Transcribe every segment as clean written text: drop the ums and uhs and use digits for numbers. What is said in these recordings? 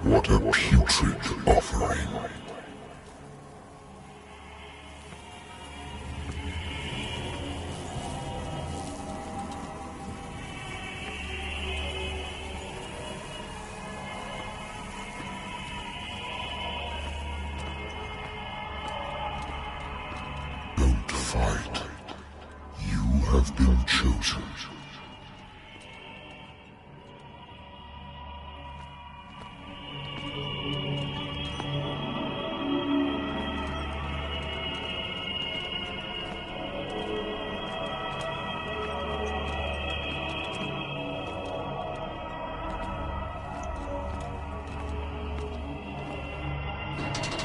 What a putrid offering. Don't fight. You have been chosen.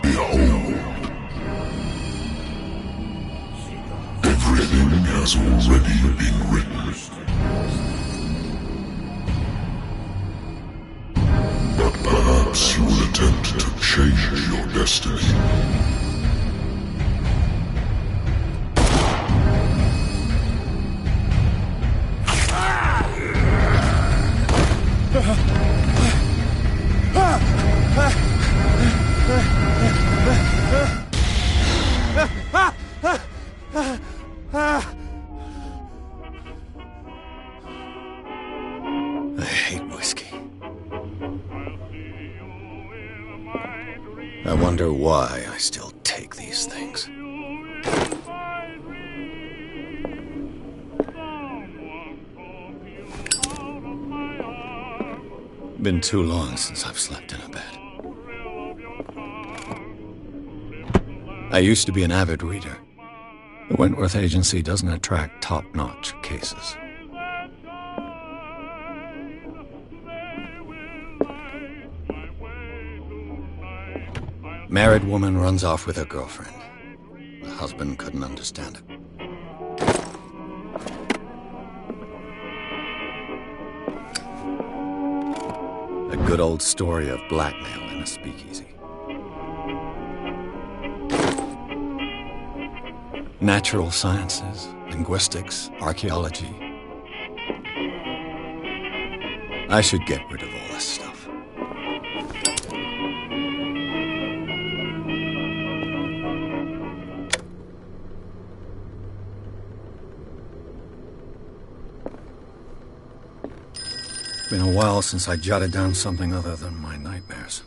Behold, everything has already been written. But perhaps you will attempt to change your destiny. I hate whiskey. I wonder why I still take these things. Been too long since I've slept in a bed. I used to be an avid reader. The Wentworth Agency doesn't attract top-notch cases. Married woman runs off with her girlfriend. The husband couldn't understand it. A good old story of blackmail in a speakeasy. Natural sciences, linguistics, archaeology. I should get rid of all this stuff. Been a while since I jotted down something other than my nightmares.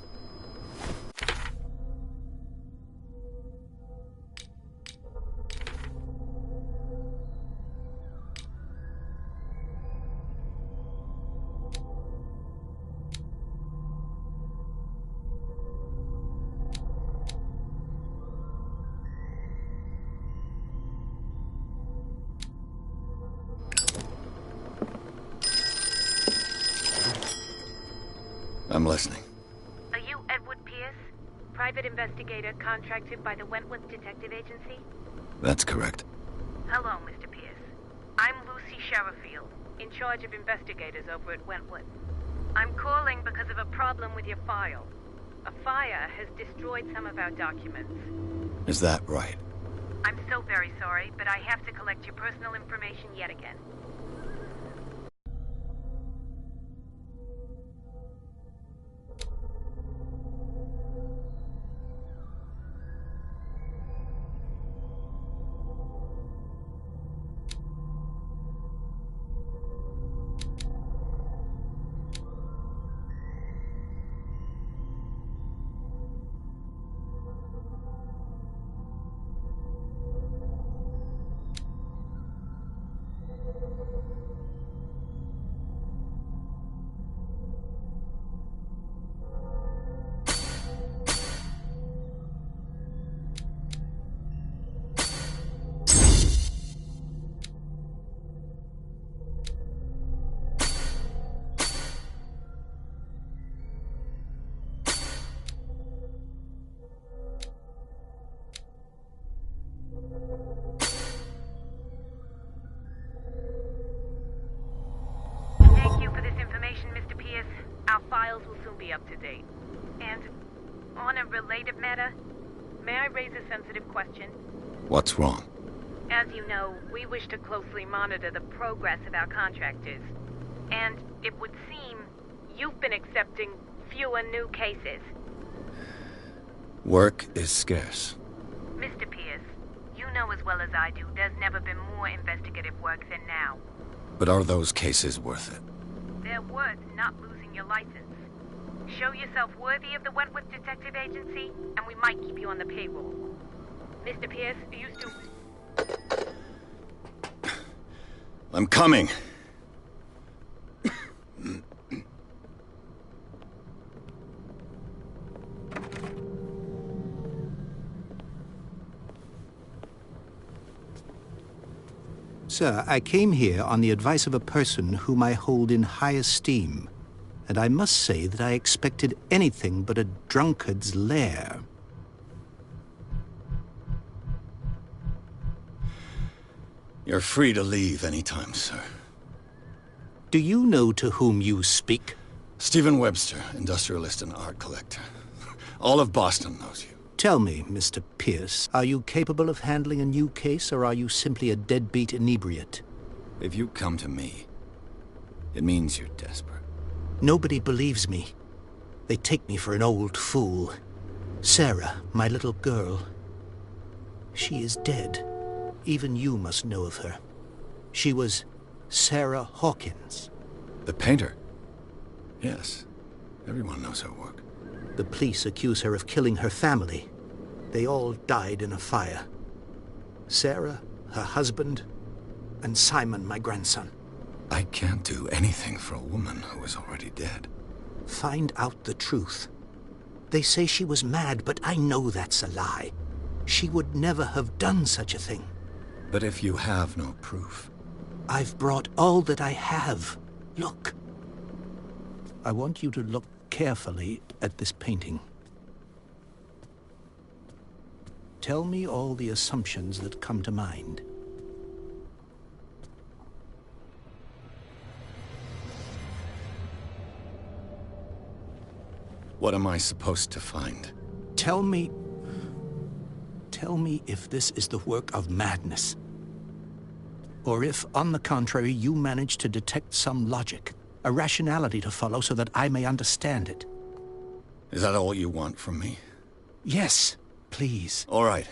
I'm listening. Are you Edward Pierce, private investigator contracted by the Wentworth Detective Agency? That's correct. Hello, Mr. Pierce. I'm Lucy Sherrifield, in charge of investigators over at Wentworth. I'm calling because of a problem with your file. A fire has destroyed some of our documents. Is that right? I'm so very sorry, but I have to collect your personal information yet again. Our files will soon be up to date. And on a related matter, may I raise a sensitive question? What's wrong? As you know, we wish to closely monitor the progress of our contractors. And it would seem you've been accepting fewer new cases. Work is scarce. Mr. Pierce, you know as well as I do, there's never been more investigative work than now. But are those cases worth it? They're worth not losing your license. Show yourself worthy of the Wentworth Detective Agency, and we might keep you on the payroll. Mr. Pierce, you still... I'm coming. Sir, I came here on the advice of a person whom I hold in high esteem, and I must say that I expected anything but a drunkard's lair. You're free to leave anytime, sir. Do you know to whom you speak? Stephen Webster, industrialist and art collector. All of Boston knows you. Tell me, Mr. Pierce, are you capable of handling a new case, or are you simply a deadbeat inebriate? If you come to me, it means you're desperate. Nobody believes me. They take me for an old fool. Sarah, my little girl, she is dead. Even you must know of her. She was Sarah Hawkins. The painter? Yes. Everyone knows her work. The police accuse her of killing her family. They all died in a fire. Sarah, her husband, and Simon, my grandson. I can't do anything for a woman who is already dead. Find out the truth. They say she was mad, but I know that's a lie. She would never have done such a thing. But if you have no proof... I've brought all that I have. Look. I want you to look carefully at this painting. Tell me all the assumptions that come to mind. What am I supposed to find? Tell me if this is the work of madness. Or if, on the contrary, you manage to detect some logic, a rationality to follow so that I may understand it. Is that all you want from me? Yes, please. All right.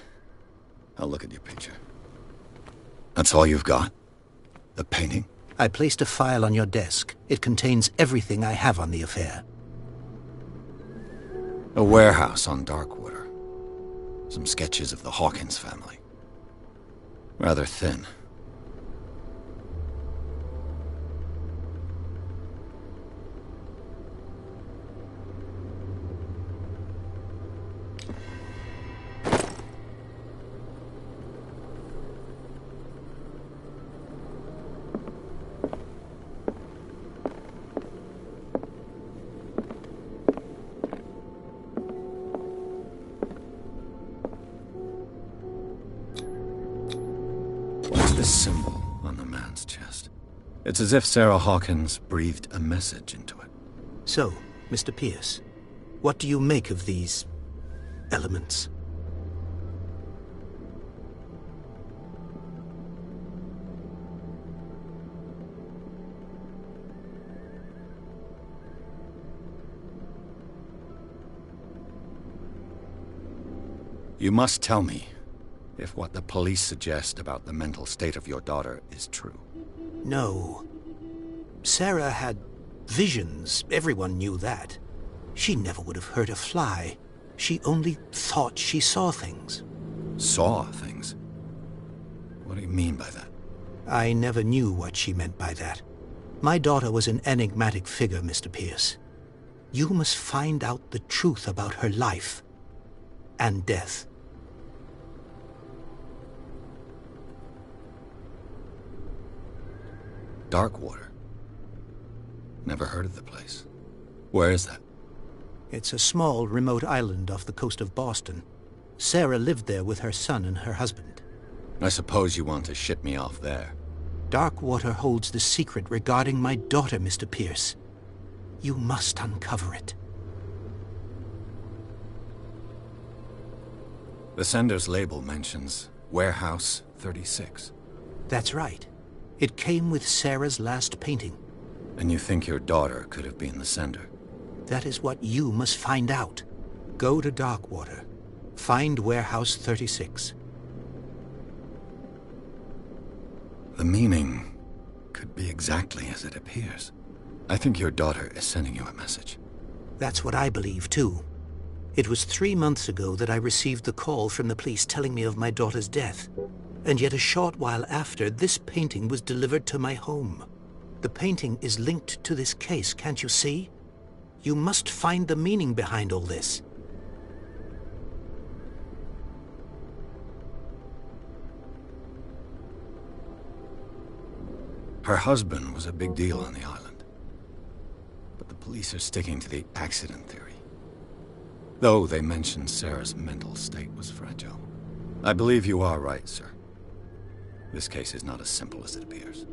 I'll look at your picture. That's all you've got? The painting? I placed a file on your desk. It contains everything I have on the affair. A warehouse on Darkwater. Some sketches of the Hawkins family. Rather thin. This symbol on the man's chest. It's as if Sarah Hawkins breathed a message into it. So, Mr. Pierce, what do you make of these elements? You must tell me if what the police suggest about the mental state of your daughter is true. No. Sarah had visions. Everyone knew that. She never would have hurt a fly. She only thought she saw things. Saw things? What do you mean by that? I never knew what she meant by that. My daughter was an enigmatic figure, Mr. Pierce. You must find out the truth about her life and death. Darkwater. Never heard of the place. Where is that? It's a small, remote island off the coast of Boston. Sarah lived there with her son and her husband. I suppose you want to ship me off there. Darkwater holds the secret regarding my daughter, Mr. Pierce. You must uncover it. The sender's label mentions Warehouse 36. That's right. It came with Sarah's last painting. And you think your daughter could have been the sender? That is what you must find out. Go to Darkwater. Find Warehouse 36. The meaning could be exactly as it appears. I think your daughter is sending you a message. That's what I believe, too. It was 3 months ago that I received the call from the police telling me of my daughter's death. And yet a short while after, this painting was delivered to my home. The painting is linked to this case, can't you see? You must find the meaning behind all this. Her husband was a big deal on the island. But the police are sticking to the accident theory. Though they mentioned Sarah's mental state was fragile. I believe you are right, sir. This case is not as simple as it appears.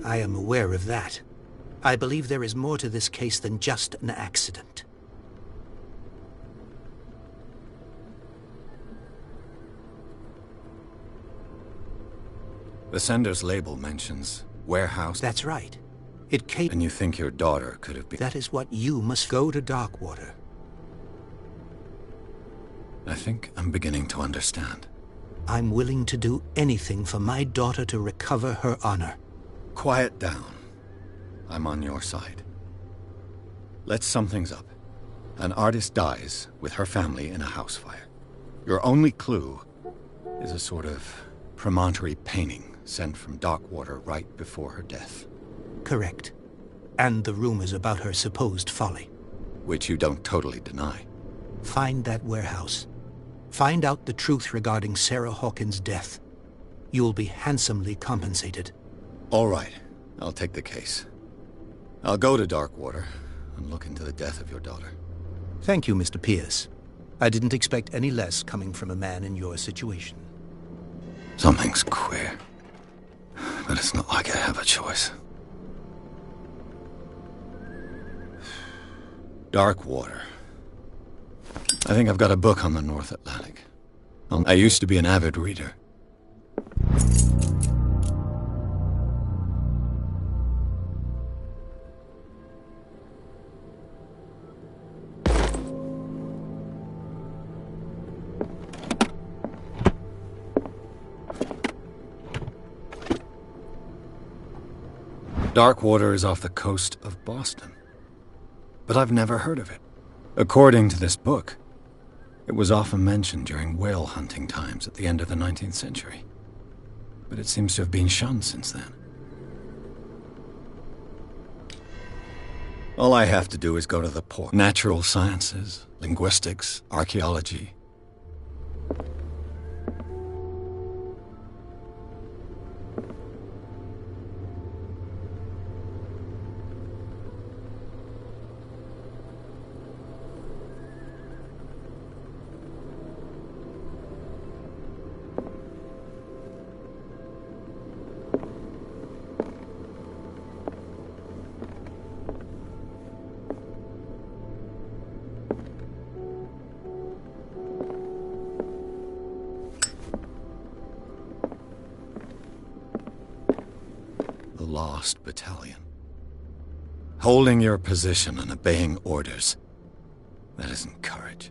I am aware of that. I believe there is more to this case than just an accident. The sender's label mentions warehouse. That's right. It came... And you think your daughter could have been... That is what you must go to Darkwater. I think I'm beginning to understand. I'm willing to do anything for my daughter to recover her honor. Quiet down. I'm on your side. Let's sum things up. An artist dies with her family in a house fire. Your only clue is a sort of promontory painting sent from Darkwater right before her death. Correct. And the rumors about her supposed folly. Which you don't totally deny. Find that warehouse. Find out the truth regarding Sarah Hawkins' death. You'll be handsomely compensated. All right. I'll take the case. I'll go to Darkwater and look into the death of your daughter. Thank you, Mr. Pierce. I didn't expect any less coming from a man in your situation. Something's queer. But it's not like I have a choice. Darkwater. I think I've got a book on the North Atlantic. I used to be an avid reader. Darkwater is off the coast of Boston. But I've never heard of it. According to this book, it was often mentioned during whale hunting times at the end of the 19th century. But it seems to have been shunned since then. All I have to do is go to the port. Natural sciences, linguistics, archaeology. Lost battalion. Holding your position and obeying orders. That isn't courage.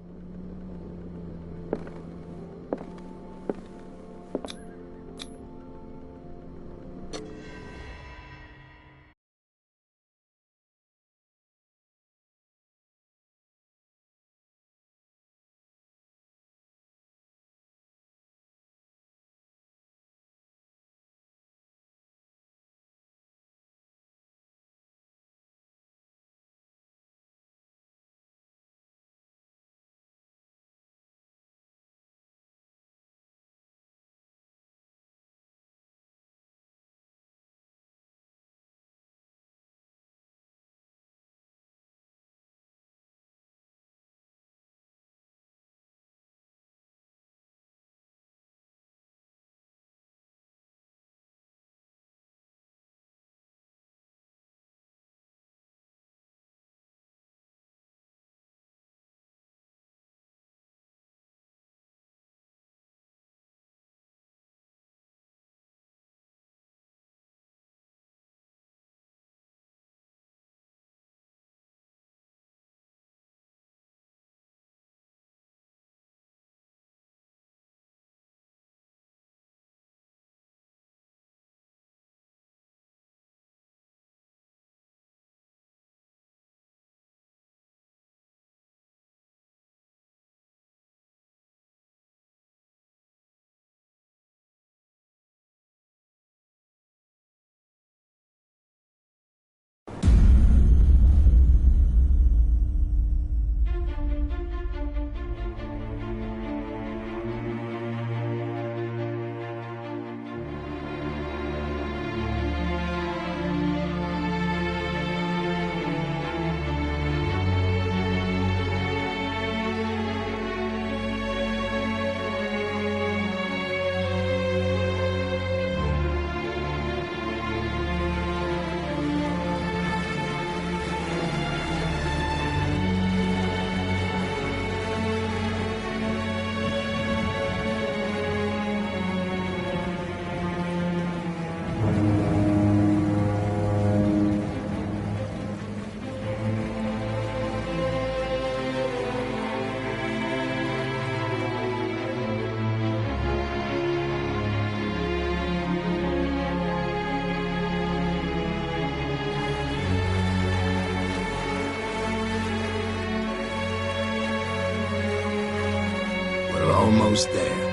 almost there.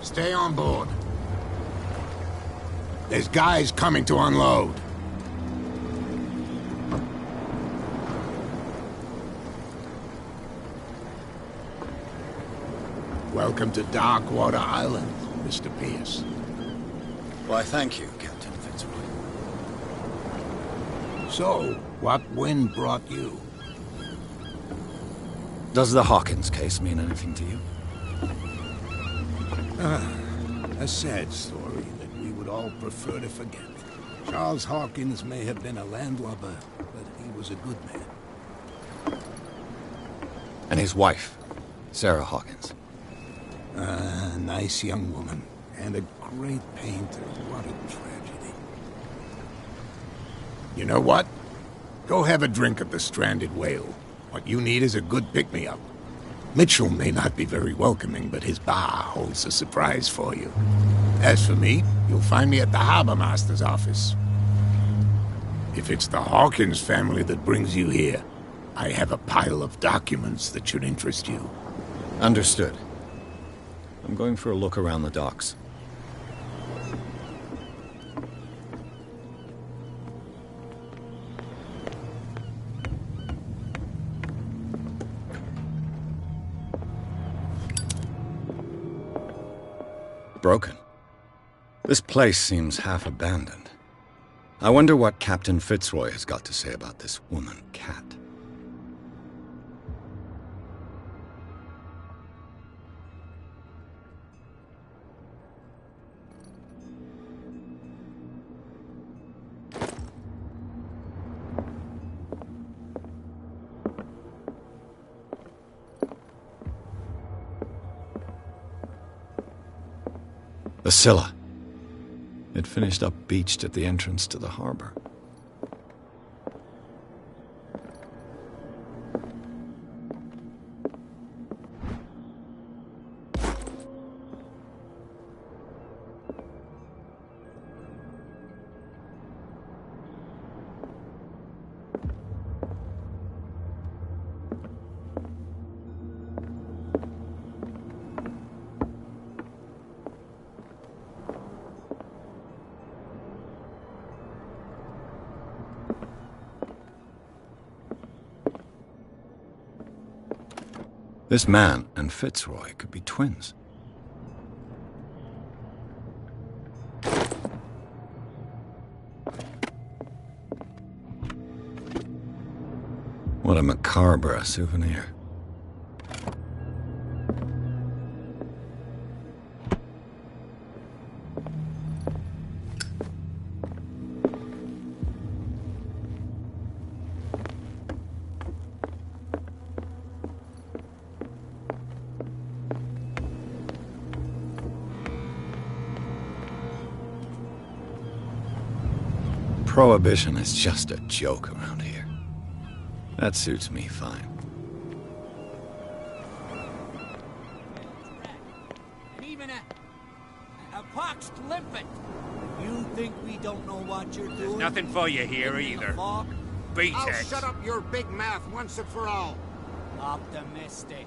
Stay on board. There's guys coming to unload. Welcome to Darkwater Island, Mr. Pierce. Why, thank you, Captain Fitzroy. So, what wind brought you? Does the Hawkins case mean anything to you? A sad story that we would all prefer to forget. Charles Hawkins may have been a landlubber, but he was a good man. And his wife, Sarah Hawkins. A nice young woman, and a great painter. What a tragedy. You know what? Go have a drink at the Stranded Whale. What you need is a good pick-me-up. Mitchell may not be very welcoming, but his bar holds a surprise for you. As for me, you'll find me at the Harbor Master's office. If it's the Hawkins family that brings you here, I have a pile of documents that should interest you. Understood. I'm going for a look around the docks. Broken. This place seems half abandoned. I wonder what Captain Fitzroy has got to say about this woman, Cat. The Scylla. It finished up beached at the entrance to the harbor. This man and Fitzroy could be twins. What a macabre souvenir. Prohibition is just a joke around here. That suits me fine. And even a poxed limpet. You think we don't know what you're doing? There's nothing for you here either. Beat I'll it. shut up your big mouth once and for all. Optimistic.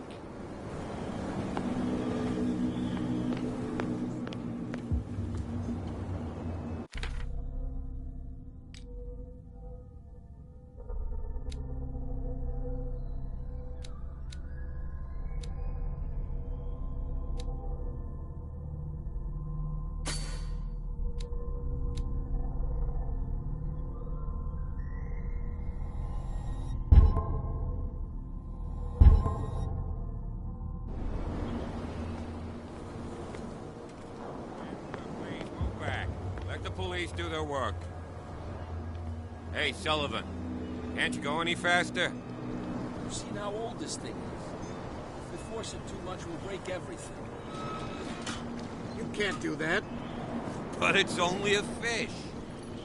police do their work. Hey, Sullivan. Can't you go any faster? You've seen how old this thing is. If we force it too much, we'll break everything. You can't do that. But it's only a fish.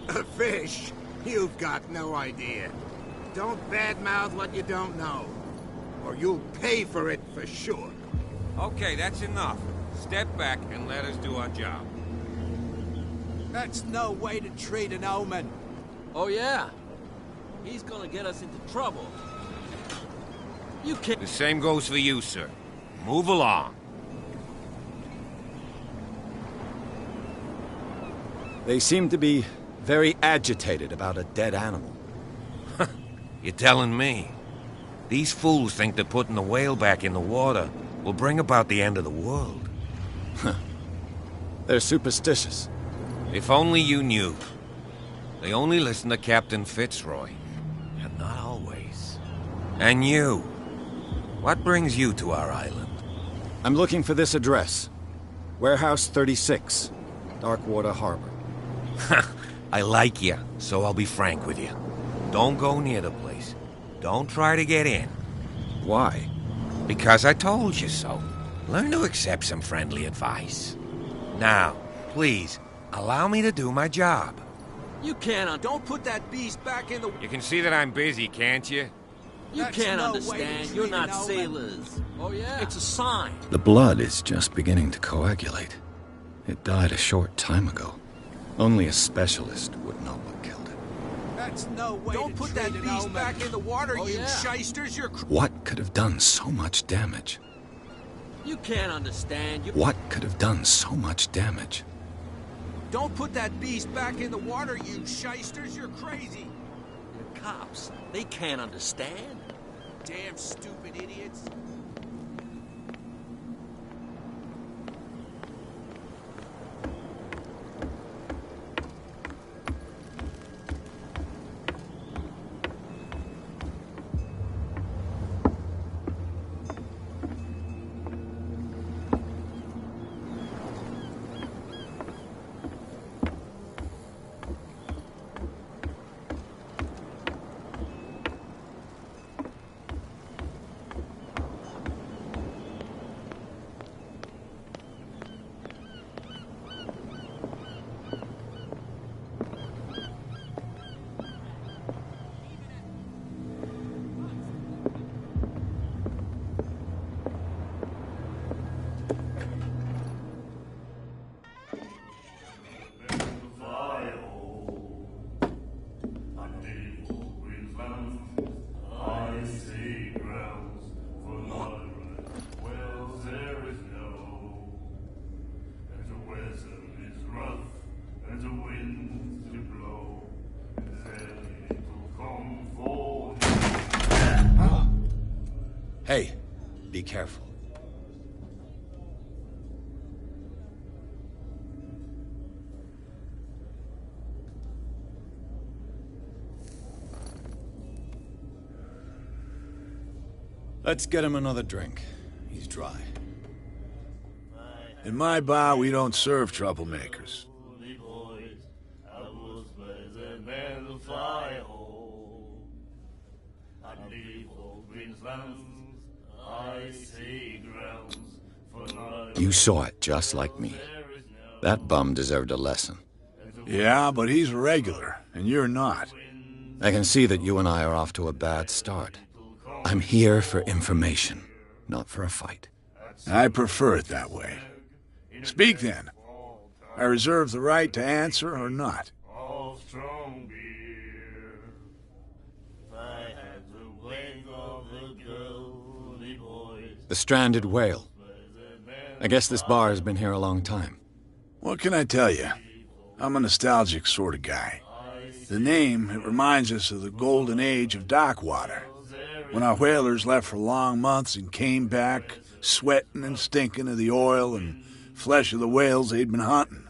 A fish? You've got no idea. Don't badmouth what you don't know, or you'll pay for it for sure. Okay, that's enough. Step back and let us do our job. That's no way to treat an omen. Oh, yeah? He's gonna get us into trouble. You can't... The same goes for you, sir. Move along. They seem to be very agitated about a dead animal. You're telling me? These fools think that putting the whale back in the water will bring about the end of the world. They're superstitious. If only you knew. They only listen to Captain Fitzroy. And not always. And you. What brings you to our island? I'm looking for this address. Warehouse 36, Darkwater Harbor. I like you, so I'll be frank with you. Don't go near the place. Don't try to get in. Why? Because I told you so. Learn to accept some friendly advice. Now, please, allow me to do my job. You can't... Don't put that beast back in the... You can see that I'm busy, can't you? You That's can't no way understand. to You're treat not an omen. sailors. Oh, yeah? It's a sign. The blood is just beginning to coagulate. It died a short time ago. Only a specialist would know what killed it. That's no way Don't to put treat that an beast omen. back in the water, Oh, you yeah. shysters. You're... What could have done so much damage? You can't understand. What could have done so much damage? Don't put that beast back in the water, you shysters. You're crazy. The cops, they can't understand. Damn stupid idiots. Hey, be careful. Let's get him another drink. He's dry. In my bar, we don't serve troublemakers. You saw it just like me. That bum deserved a lesson. Yeah, but he's a regular, and you're not. I can see that you and I are off to a bad start. I'm here for information, not for a fight. I prefer it that way. Speak then. I reserve the right to answer or not. The stranded whale. I guess this bar has been here a long time. What can I tell you? I'm a nostalgic sort of guy. The name, it reminds us of the golden age of dockwater, when our whalers left for long months and came back sweating and stinking of the oil and flesh of the whales they'd been hunting.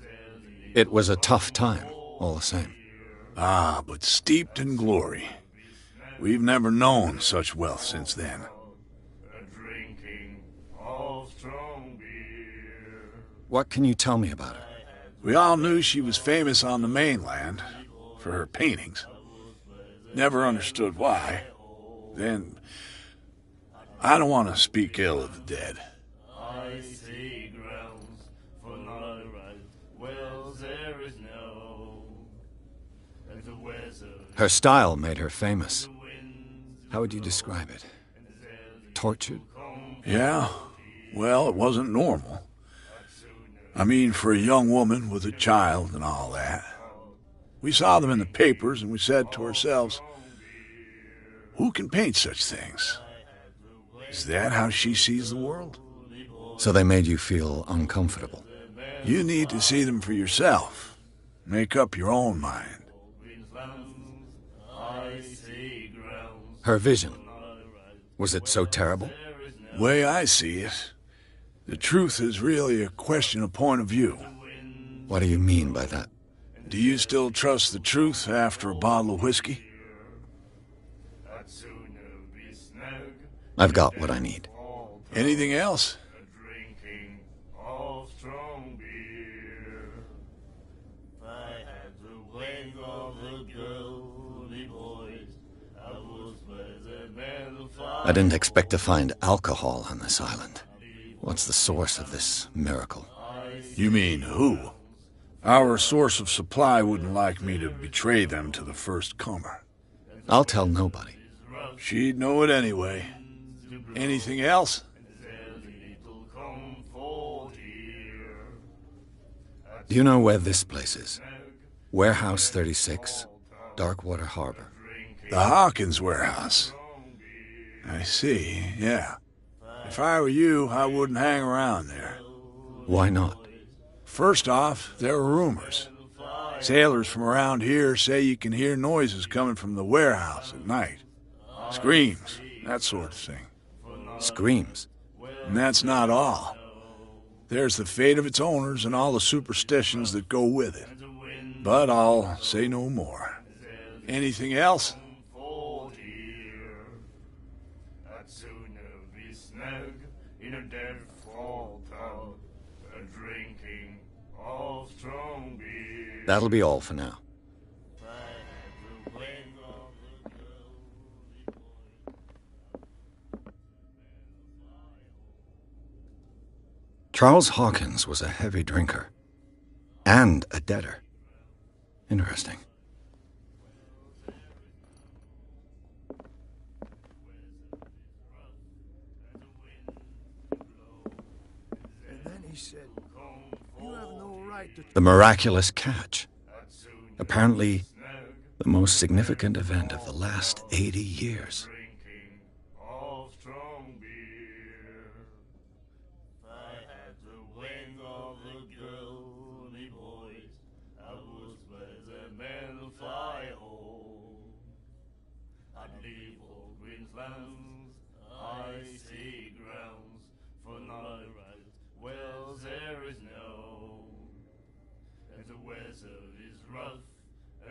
It was a tough time, all the same. Ah, but steeped in glory. We've never known such wealth since then. What can you tell me about it? We all knew she was famous on the mainland for her paintings. Never understood why. Then, I don't want to speak ill of the dead. Her style made her famous. How would you describe it? Tortured? Yeah, well, it wasn't normal. I mean, for a young woman with a child and all that. We saw them in the papers and we said to ourselves, who can paint such things? Is that how she sees the world? So they made you feel uncomfortable? You need to see them for yourself. Make up your own mind. Her vision, was it so terrible? The way I see it, the truth is really a question of point of view. What do you mean by that? Do you still trust the truth after a bottle of whiskey? I've got what I need. Anything else? I didn't expect to find alcohol on this island. What's the source of this miracle? You mean who? Our source of supply wouldn't like me to betray them to the first comer. I'll tell nobody. She'd know it anyway. Anything else? Do you know where this place is? Warehouse 36, Darkwater Harbor. The Hawkins warehouse. I see, yeah. If I were you, I wouldn't hang around there. Why not? First off, there are rumors. Sailors from around here say you can hear noises coming from the warehouse at night. Screams, that sort of thing. Screams? And that's not all. There's the fate of its owners and all the superstitions that go with it. But I'll say no more. Anything else? That'll be all for now. Charles Hawkins was a heavy drinker. And a debtor. Interesting. And then he said, you have no right to... The Miraculous Catch. Apparently, the most significant event of the last 80 years.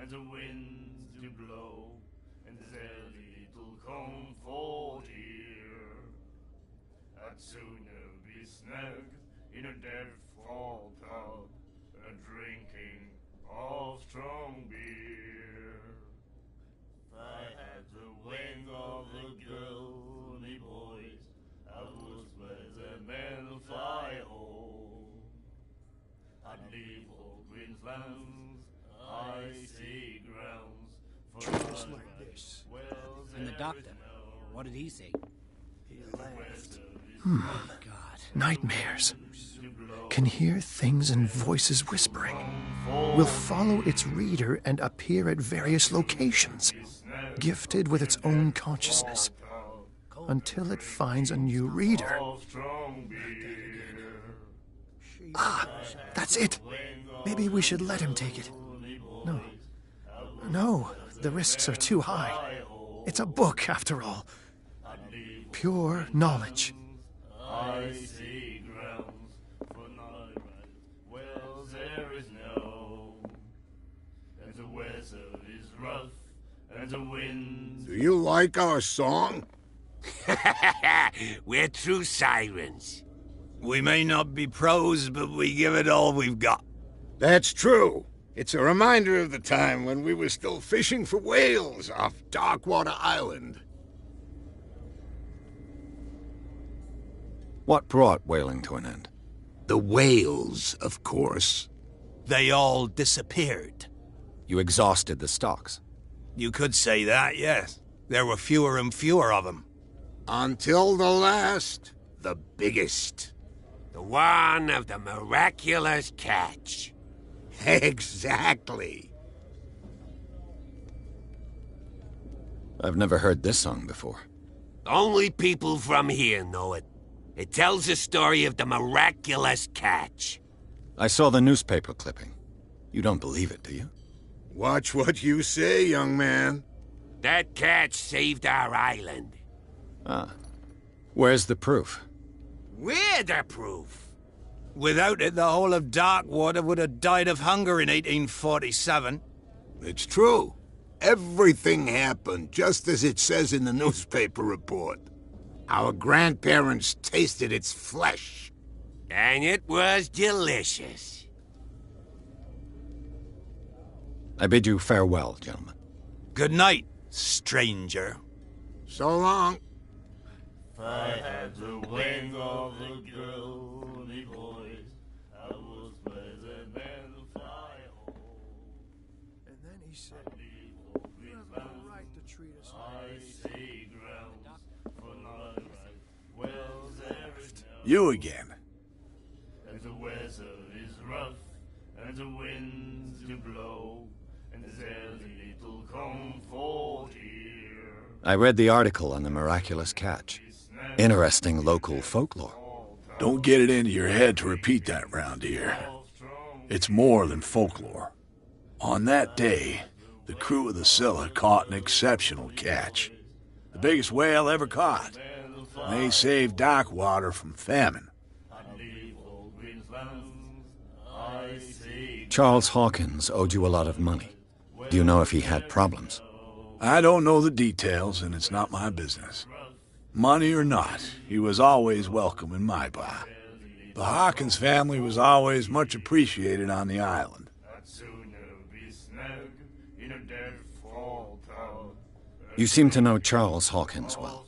And the winds do blow, and there's little comfort here. I'd sooner be snug in a dead-fall tub, drinking of strong beer. If I had the wing of the girly boys, I would where the men fly home. I'd leave all Queensland. Just like this. And the doctor, what did he say? He laughed. God. Nightmares. Can hear things and voices whispering. Will follow its reader and appear at various locations, gifted with its own consciousness, until it finds a new reader. Ah, that's it. Maybe we should let him take it. No, the risks are too high. It's a book, after all. Pure knowledge. I see grounds for knowledge. Well, there is no. And the weather is rough, and the wind. Do you like our song? We're true sirens. We may not be pros, but we give it all we've got. That's true. It's a reminder of the time when we were still fishing for whales off Darkwater Island. What brought whaling to an end? The whales, of course. They all disappeared. You exhausted the stocks. You could say that, yes. There were fewer and fewer of them. Until the last, the biggest. The one of the Miraculous Catch. Exactly. I've never heard this song before. Only people from here know it. It tells the story of the Miraculous Catch. I saw the newspaper clipping. You don't believe it, do you? Watch what you say, young man. That catch saved our island. Ah. Where's the proof? We're the proof. Without it, the whole of Darkwater would have died of hunger in 1847. It's true. Everything happened just as it says in the newspaper report. Our grandparents tasted its flesh. And it was delicious. I bid you farewell, gentlemen. Good night, stranger. So long. If I had the wings of the girly boys, I was better than the fly hole. And then he said, "You have no right to treat us I see grounds for not right. Well, there is no. You again. And the weather is rough, and the winds do blow, and there's little comfort here. I read the article on the Miraculous Catch. Interesting local folklore. Don't get it into your head to repeat that round here. It's more than folklore. On that day, the crew of the Scylla caught an exceptional catch. The biggest whale ever caught. And they saved Darkwater from famine. Charles Hawkins owed you a lot of money. Do you know if he had problems? I don't know the details, and it's not my business. Money or not, he was always welcome in my bar. The Hawkins family was always much appreciated on the island. You seem to know Charles Hawkins well.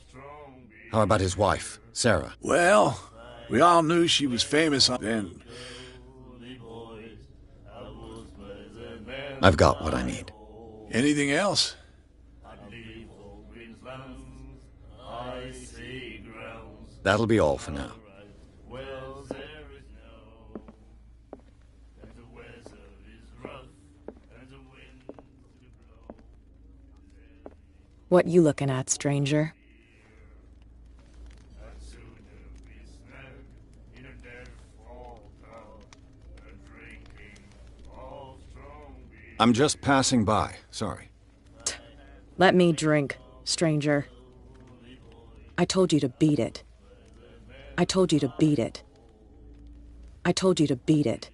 How about his wife, Sarah? Well, we all knew she was famous and... I've got what I need. Anything else? That'll be all for now. What you looking at, stranger? I'm just passing by, sorry. Let me drink, stranger. I told you to beat it. I told you to beat it. I told you to beat it.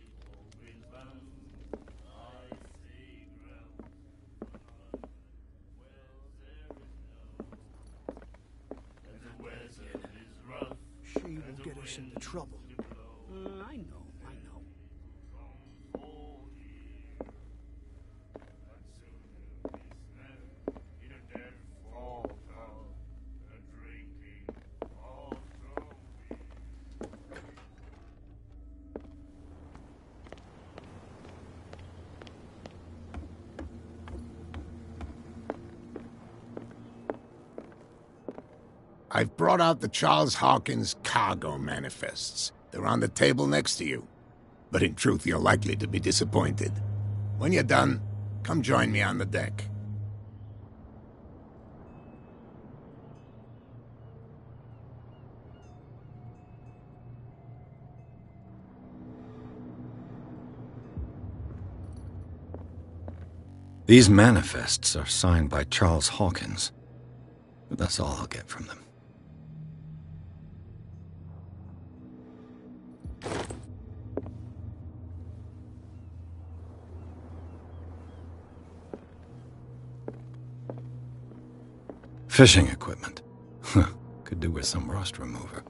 She will get us into trouble. I know. I've brought out the Charles Hawkins cargo manifests. They're on the table next to you. But in truth, you're likely to be disappointed. When you're done, come join me on the deck. These manifests are signed by Charles Hawkins. But that's all I'll get from them. Fishing equipment. Could do with some rust remover.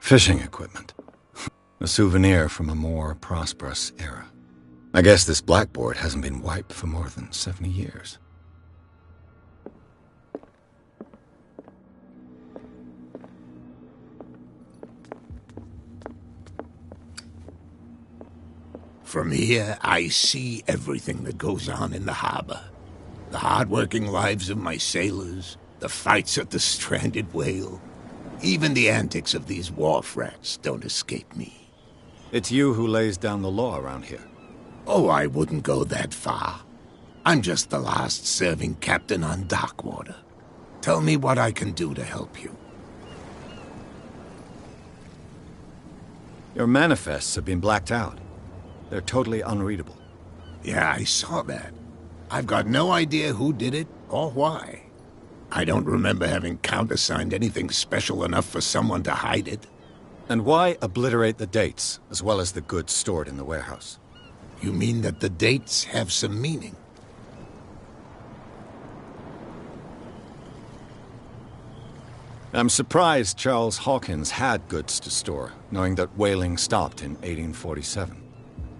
Fishing equipment. A souvenir from a more prosperous era. I guess this blackboard hasn't been wiped for more than 70 years. From here, I see everything that goes on in the harbor. The hard-working lives of my sailors, the fights at the stranded whale. Even the antics of these wharf rats don't escape me. It's you who lays down the law around here. Oh, I wouldn't go that far. I'm just the last serving captain on Darkwater. Tell me what I can do to help you. Your manifests have been blacked out. They're totally unreadable. Yeah, I saw that. I've got no idea who did it or why. I don't remember having countersigned anything special enough for someone to hide it. And why obliterate the dates, as well as the goods stored in the warehouse? You mean that the dates have some meaning? I'm surprised Charles Hawkins had goods to store, knowing that whaling stopped in 1847.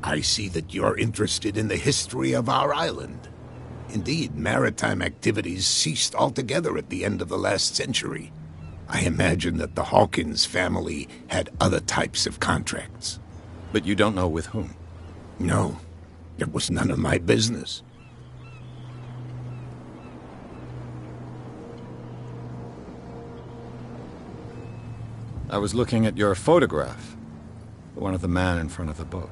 I see that you're interested in the history of our island. Indeed, maritime activities ceased altogether at the end of the last century. I imagine that the Hawkins family had other types of contracts. But you don't know with whom? No, it was none of my business. I was looking at your photograph. The one of the man in front of the boat.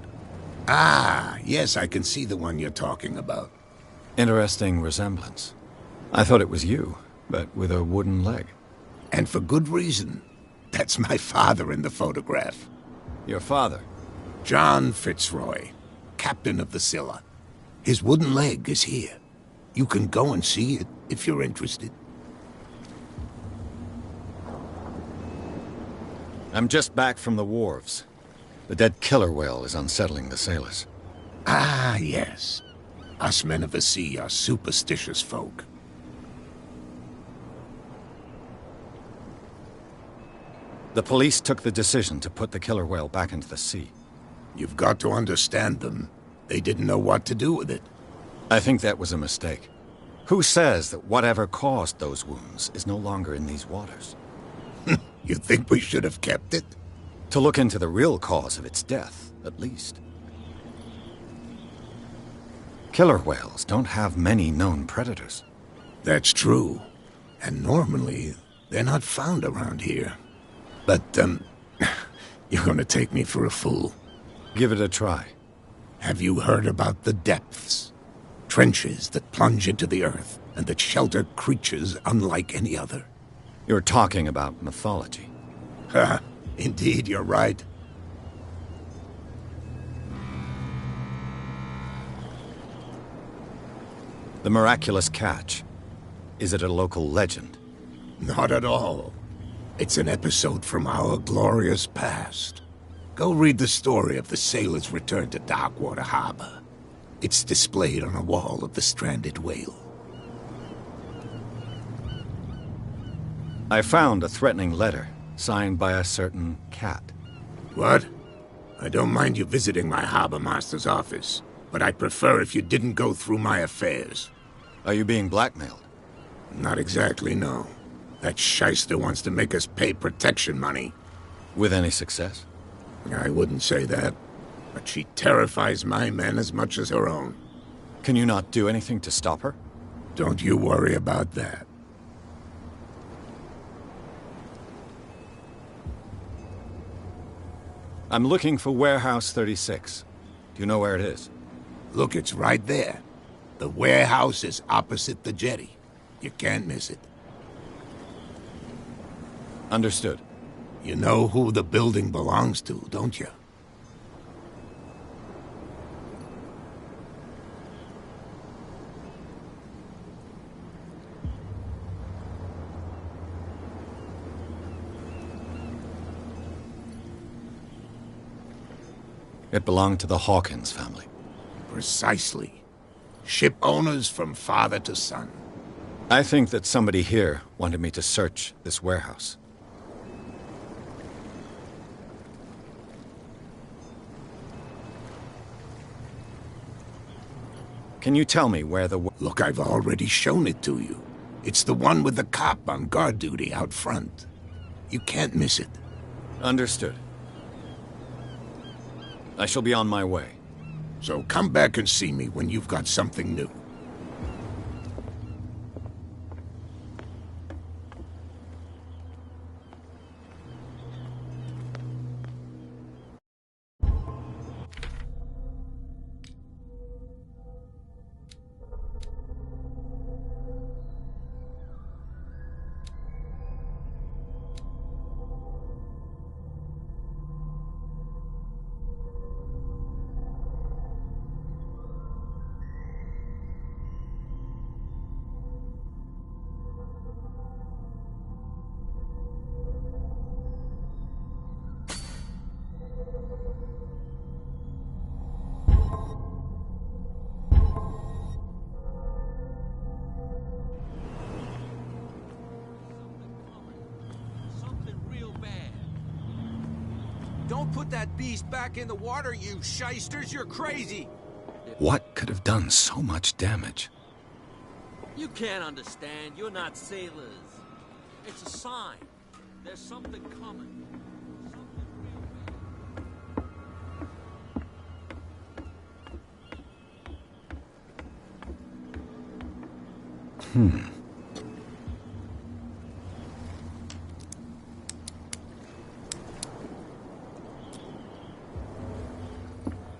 Ah, yes, I can see the one you're talking about. Interesting resemblance. I thought it was you, but with a wooden leg. And for good reason. That's my father in the photograph. Your father? John Fitzroy, captain of the Scylla. His wooden leg is here. You can go and see it if you're interested. I'm just back from the wharves. The dead killer whale is unsettling the sailors. Ah, yes. Us men of the sea are superstitious folk. The police took the decision to put the killer whale back into the sea. You've got to understand them. They didn't know what to do with it. I think that was a mistake. Who says that whatever caused those wounds is no longer in these waters? You think we should have kept it? To look into the real cause of its death, at least. Killer whales don't have many known predators. That's true. And normally, they're not found around here. But, you're gonna take me for a fool. Give it a try. Have you heard about the depths? Trenches that plunge into the earth, and that shelter creatures unlike any other. You're talking about mythology. Ha! Indeed, you're right. The Miraculous Catch. Is it a local legend? Not at all. It's an episode from our glorious past. Go read the story of the sailor's return to Darkwater Harbor. It's displayed on a wall of the stranded whale. I found a threatening letter, signed by a certain cat. What? I don't mind you visiting my harbor master's office, but I'd prefer if you didn't go through my affairs. Are you being blackmailed? Not exactly, no. That shyster wants to make us pay protection money. With any success? I wouldn't say that, but she terrifies my men as much as her own. Can you not do anything to stop her? Don't you worry about that. I'm looking for Warehouse 36. Do you know where it is? Look, it's right there. The warehouse is opposite the jetty. You can't miss it. Understood. You know who the building belongs to, don't you? It belonged to the Hawkins family. Precisely. Ship owners from father to son. I think that somebody here wanted me to search this warehouse. Can you tell me where the... Look, I've already shown it to you. It's the one with the cop on guard duty out front. You can't miss it. Understood. I shall be on my way. So come back and see me when you've got something new. Don't put that beast back in the water, you shysters! You're crazy! What could have done so much damage? You can't understand. You're not sailors. It's a sign. There's something coming.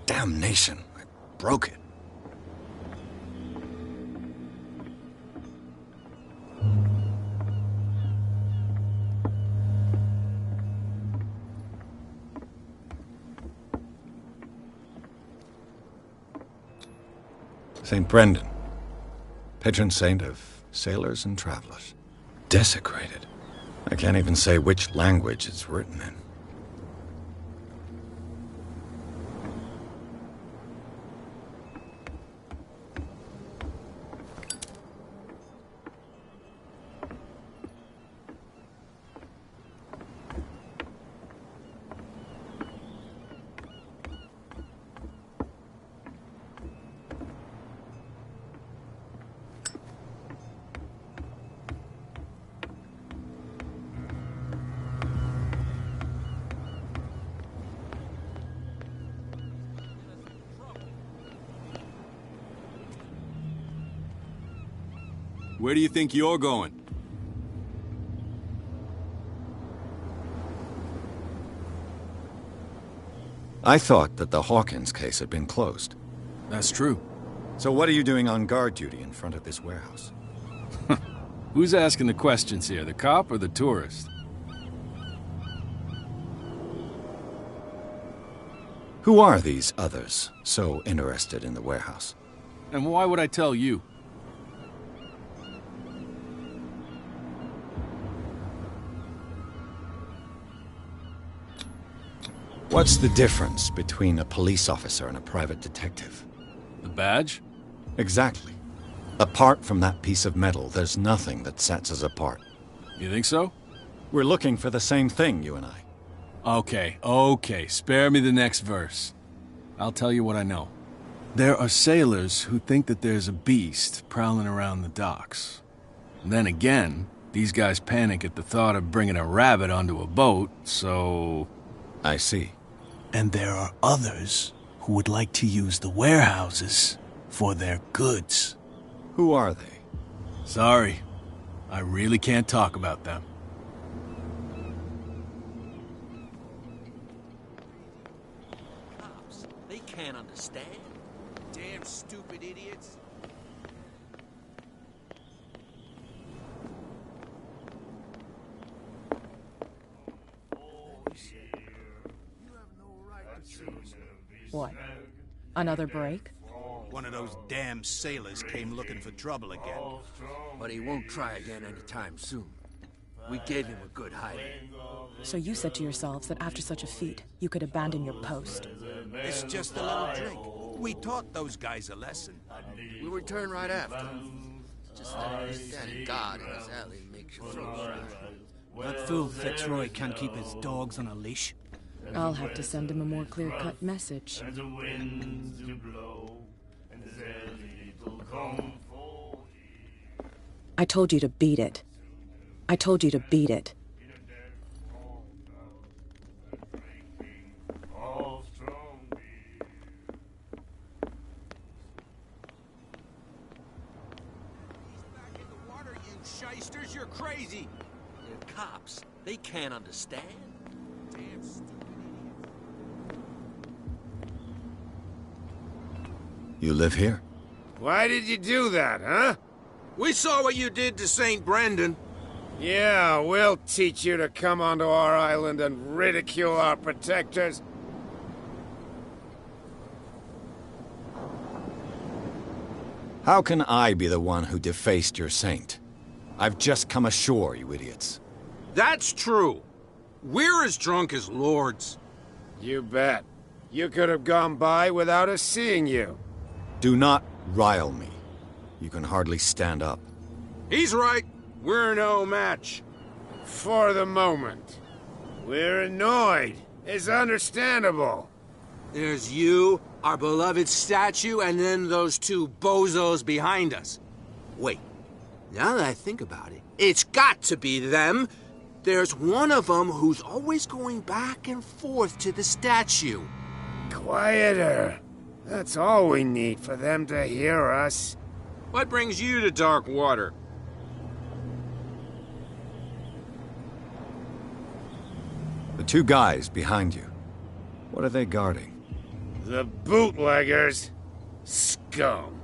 Damnation. I broke it. St. Brendan, patron saint of sailors and travelers. Desecrated. I can't even say which language it's written in. Where do you think you're going? I thought that the Hawkins case had been closed. That's true. So what are you doing on guard duty in front of this warehouse? Who's asking the questions here, the cop or the tourist? Who are these others so interested in the warehouse? And why would I tell you? What's the difference between a police officer and a private detective? The badge? Exactly. Apart from that piece of metal, there's nothing that sets us apart. You think so? We're looking for the same thing, you and I. Okay. Spare me the next verse. I'll tell you what I know. There are sailors who think that there's a beast prowling around the docks. Then again, these guys panic at the thought of bringing a rabbit onto a boat, so... I see. And there are others who would like to use the warehouses for their goods. Who are they? Sorry. I really can't talk about them. Cops, they can't understand. Damn stupid idiots. What? Another break? One of those damn sailors came looking for trouble again. But he won't try again anytime soon. We gave him a good hiding. So you said to yourselves that after such a feat, you could abandon your post. It's just a little drink. We taught those guys a lesson. We'll return right after. Just that daddy guard in his alley makes your throat dry. That fool Fitzroy can't keep his dogs on a leash. I'll have to send him a more clear-cut message. And the winds do blow, and there's early I told you to beat it. I told you to beat it. Shysters, you're crazy! They're cops. They can't understand. Damn stupid idiots. You live here? Why did you do that, huh? We saw what you did to St. Brendan. Yeah, we'll teach you to come onto our island and ridicule our protectors. How can I be the one who defaced your saint? I've just come ashore, you idiots. That's true. We're as drunk as lords. You bet. You could have gone by without us seeing you. Do not rile me. You can hardly stand up. He's right. We're no match. For the moment. We're annoyed. It's understandable. There's you, our beloved statue, and then those two bozos behind us. Wait. Now that I think about it, it's got to be them. There's one of them who's always going back and forth to the statue. Quieter. That's all we need for them to hear us. What brings you to dark water? The two guys behind you. What are they guarding? The bootleggers. Scum.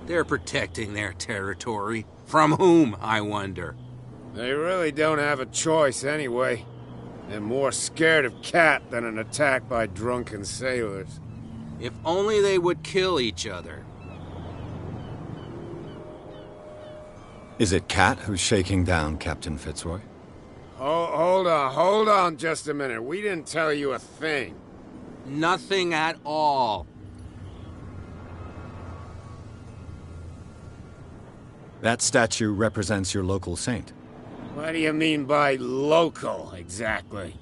They're protecting their territory. From whom, I wonder? They really don't have a choice anyway. They're more scared of Cat than an attack by drunken sailors. If only they would kill each other. Is it Cat who's shaking down Captain Fitzroy? Hold on just a minute. We didn't tell you a thing. Nothing at all. That statue represents your local saint. What do you mean by local, exactly?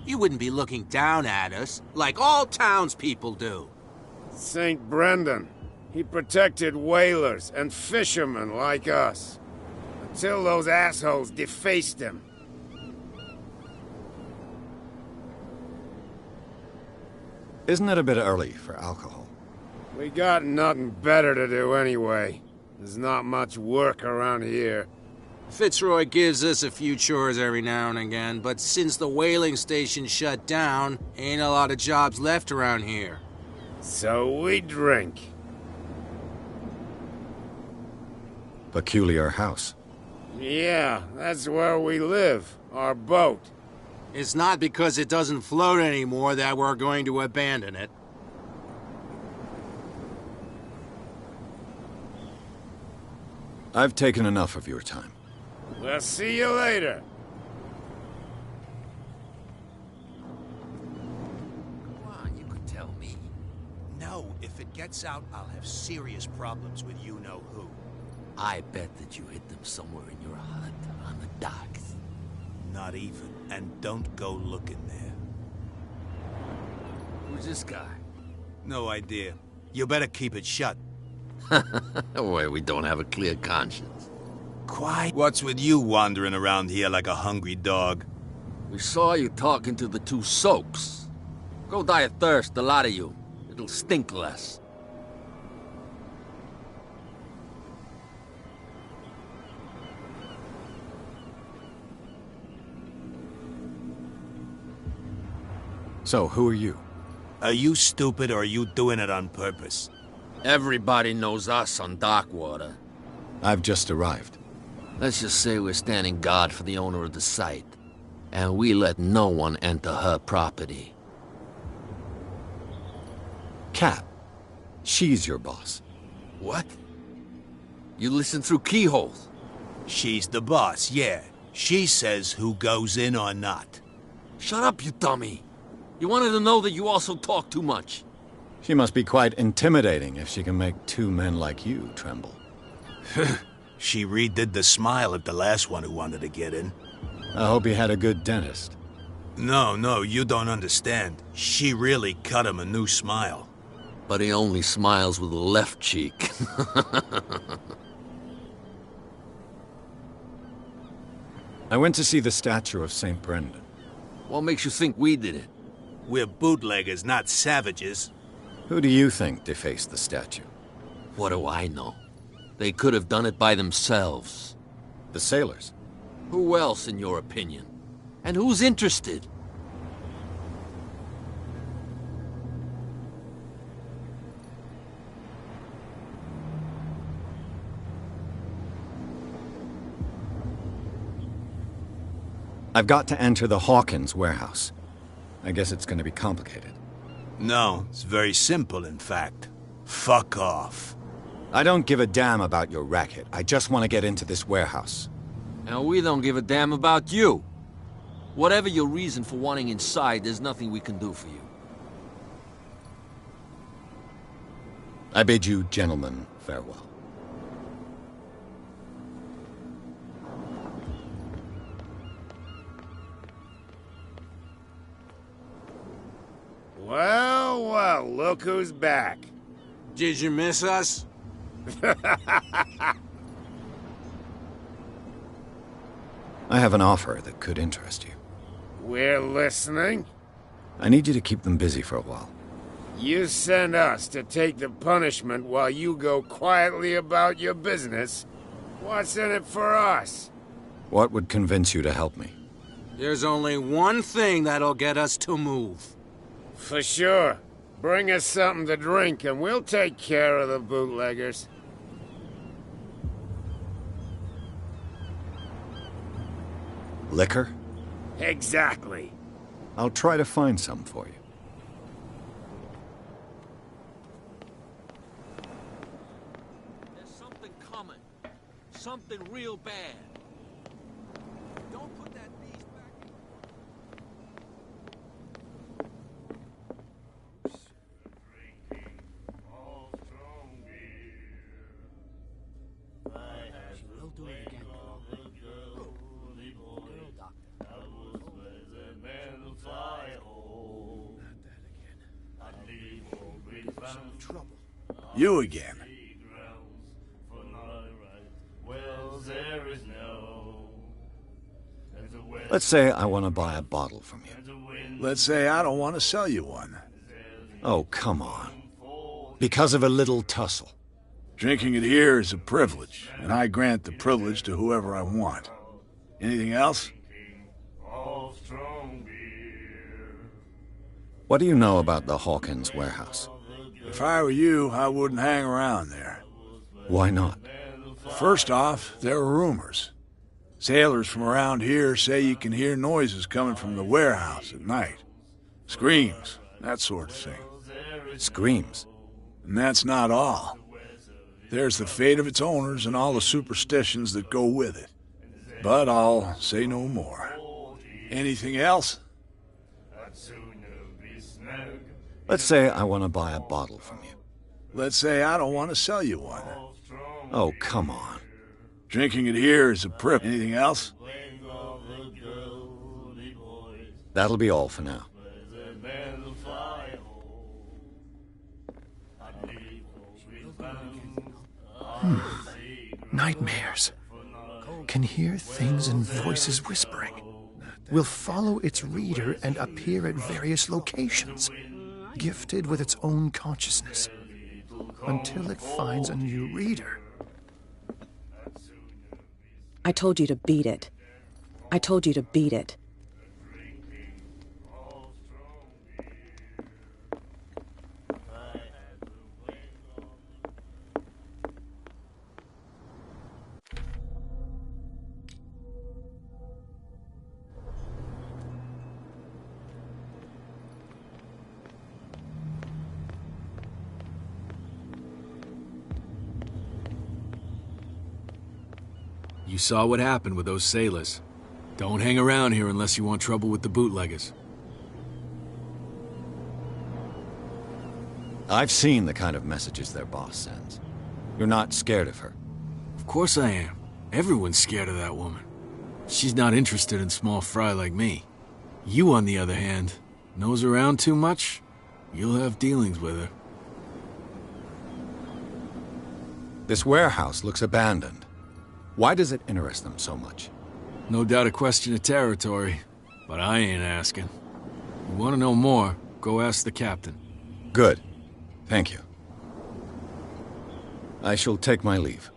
You wouldn't be looking down at us, like all townspeople do. St. Brendan. He protected whalers and fishermen like us. Until those assholes defaced him. Isn't it a bit early for alcohol? We got nothing better to do anyway. There's not much work around here. Fitzroy gives us a few chores every now and again, but since the whaling station shut down, ain't a lot of jobs left around here. So we drink. Peculiar house. Yeah, that's where we live. Our boat. It's not because it doesn't float anymore that we're going to abandon it. I've taken enough of your time. We'll see you later. Come on, you could tell me. No, if it gets out, I'll have serious problems with you-know-who. I bet that you hid them somewhere in your hut, on the docks. Not even. And don't go looking there. Who's this guy? No idea. You better keep it shut. Boy, we don't have a clear conscience. Quiet. What's with you wandering around here like a hungry dog? We saw you talking to the two soaks. Go die of thirst, the lot of you. It'll stink less. So, who are you? Are you stupid or are you doing it on purpose? Everybody knows us on Darkwater. I've just arrived. Let's just say we're standing guard for the owner of the site. And we let no one enter her property. Cat. She's your boss. What? You listen through keyholes? She's the boss, yeah. She says who goes in or not. Shut up, you dummy. You wanted to know that you also talk too much. She must be quite intimidating if she can make two men like you tremble. She redid the smile at the last one who wanted to get in. I hope he had a good dentist. No, you don't understand. She really cut him a new smile. But he only smiles with the left cheek. I went to see the statue of St. Brendan. What makes you think we did it? We're bootleggers, not savages. Who do you think defaced the statue? What do I know? They could have done it by themselves. The sailors? Who else, in your opinion? And who's interested? I've got to enter the Hawkins warehouse. I guess it's going to be complicated. No, it's very simple, in fact. Fuck off. I don't give a damn about your racket. I just want to get into this warehouse. And we don't give a damn about you. Whatever your reason for wanting inside, there's nothing we can do for you. I bid you gentlemen farewell. Well, well, look who's back. Did you miss us? I have an offer that could interest you. We're listening. I need you to keep them busy for a while. You send us to take the punishment while you go quietly about your business. What's in it for us? What would convince you to help me? There's only one thing that'll get us to move. For sure. Bring us something to drink and we'll take care of the bootleggers. Liquor? Exactly. I'll try to find some for you. There's something coming. Something real bad. Don't put that beast back. We'll do it again. Trouble. You again. Let's say I want to buy a bottle from you. Let's say I don't want to sell you one. Oh, come on. Because of a little tussle. Drinking it here is a privilege, and I grant the privilege to whoever I want. Anything else? What do you know about the Hawkins warehouse? If I were you, I wouldn't hang around there. Why not? First off, there are rumors. Sailors from around here say you can hear noises coming from the warehouse at night. Screams, that sort of thing. Screams? And that's not all. There's the fate of its owners and all the superstitions that go with it. But I'll say no more. Anything else? Let's say I want to buy a bottle from you. Let's say I don't want to sell you one. Oh, come on. Drinking it here is a privilege. Anything else? That'll be all for now. Nightmares. Can hear things and voices whispering. Will follow its reader and appear at various locations, gifted with its own consciousness, until it finds a new reader. I told you to beat it. I told you to beat it. You saw what happened with those sailors. Don't hang around here unless you want trouble with the bootleggers. I've seen the kind of messages their boss sends. You're not scared of her. Of course I am. Everyone's scared of that woman. She's not interested in small fry like me. You, on the other hand, nose around too much, you'll have dealings with her. This warehouse looks abandoned. Why does it interest them so much? No doubt a question of territory, but I ain't asking. You want to know more, go ask the captain. Good. Thank you. I shall take my leave.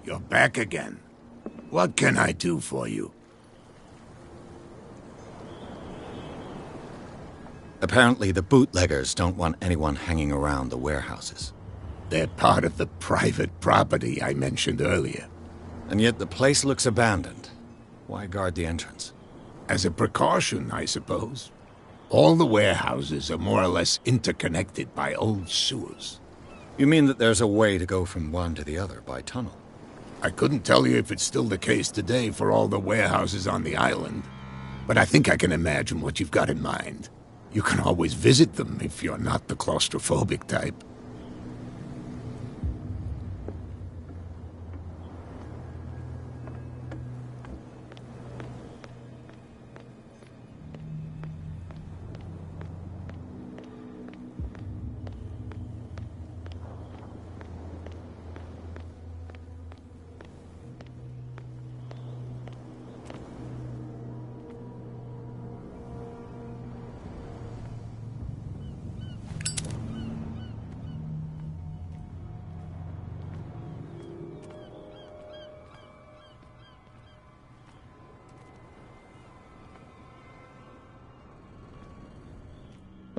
You're back again. What can I do for you? Apparently the bootleggers don't want anyone hanging around the warehouses. They're part of the private property I mentioned earlier. And yet the place looks abandoned. Why guard the entrance? As a precaution, I suppose. All the warehouses are more or less interconnected by old sewers. You mean that there's a way to go from one to the other by tunnel? I couldn't tell you if it's still the case today for all the warehouses on the island, but I think I can imagine what you've got in mind. You can always visit them if you're not the claustrophobic type.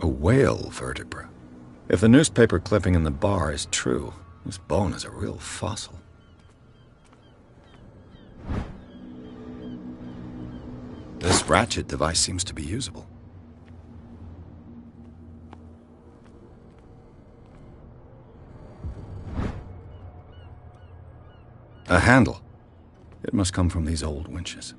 A whale vertebra. If the newspaper clipping in the bar is true, this bone is a real fossil. This ratchet device seems to be usable. A handle. It must come from these old winches.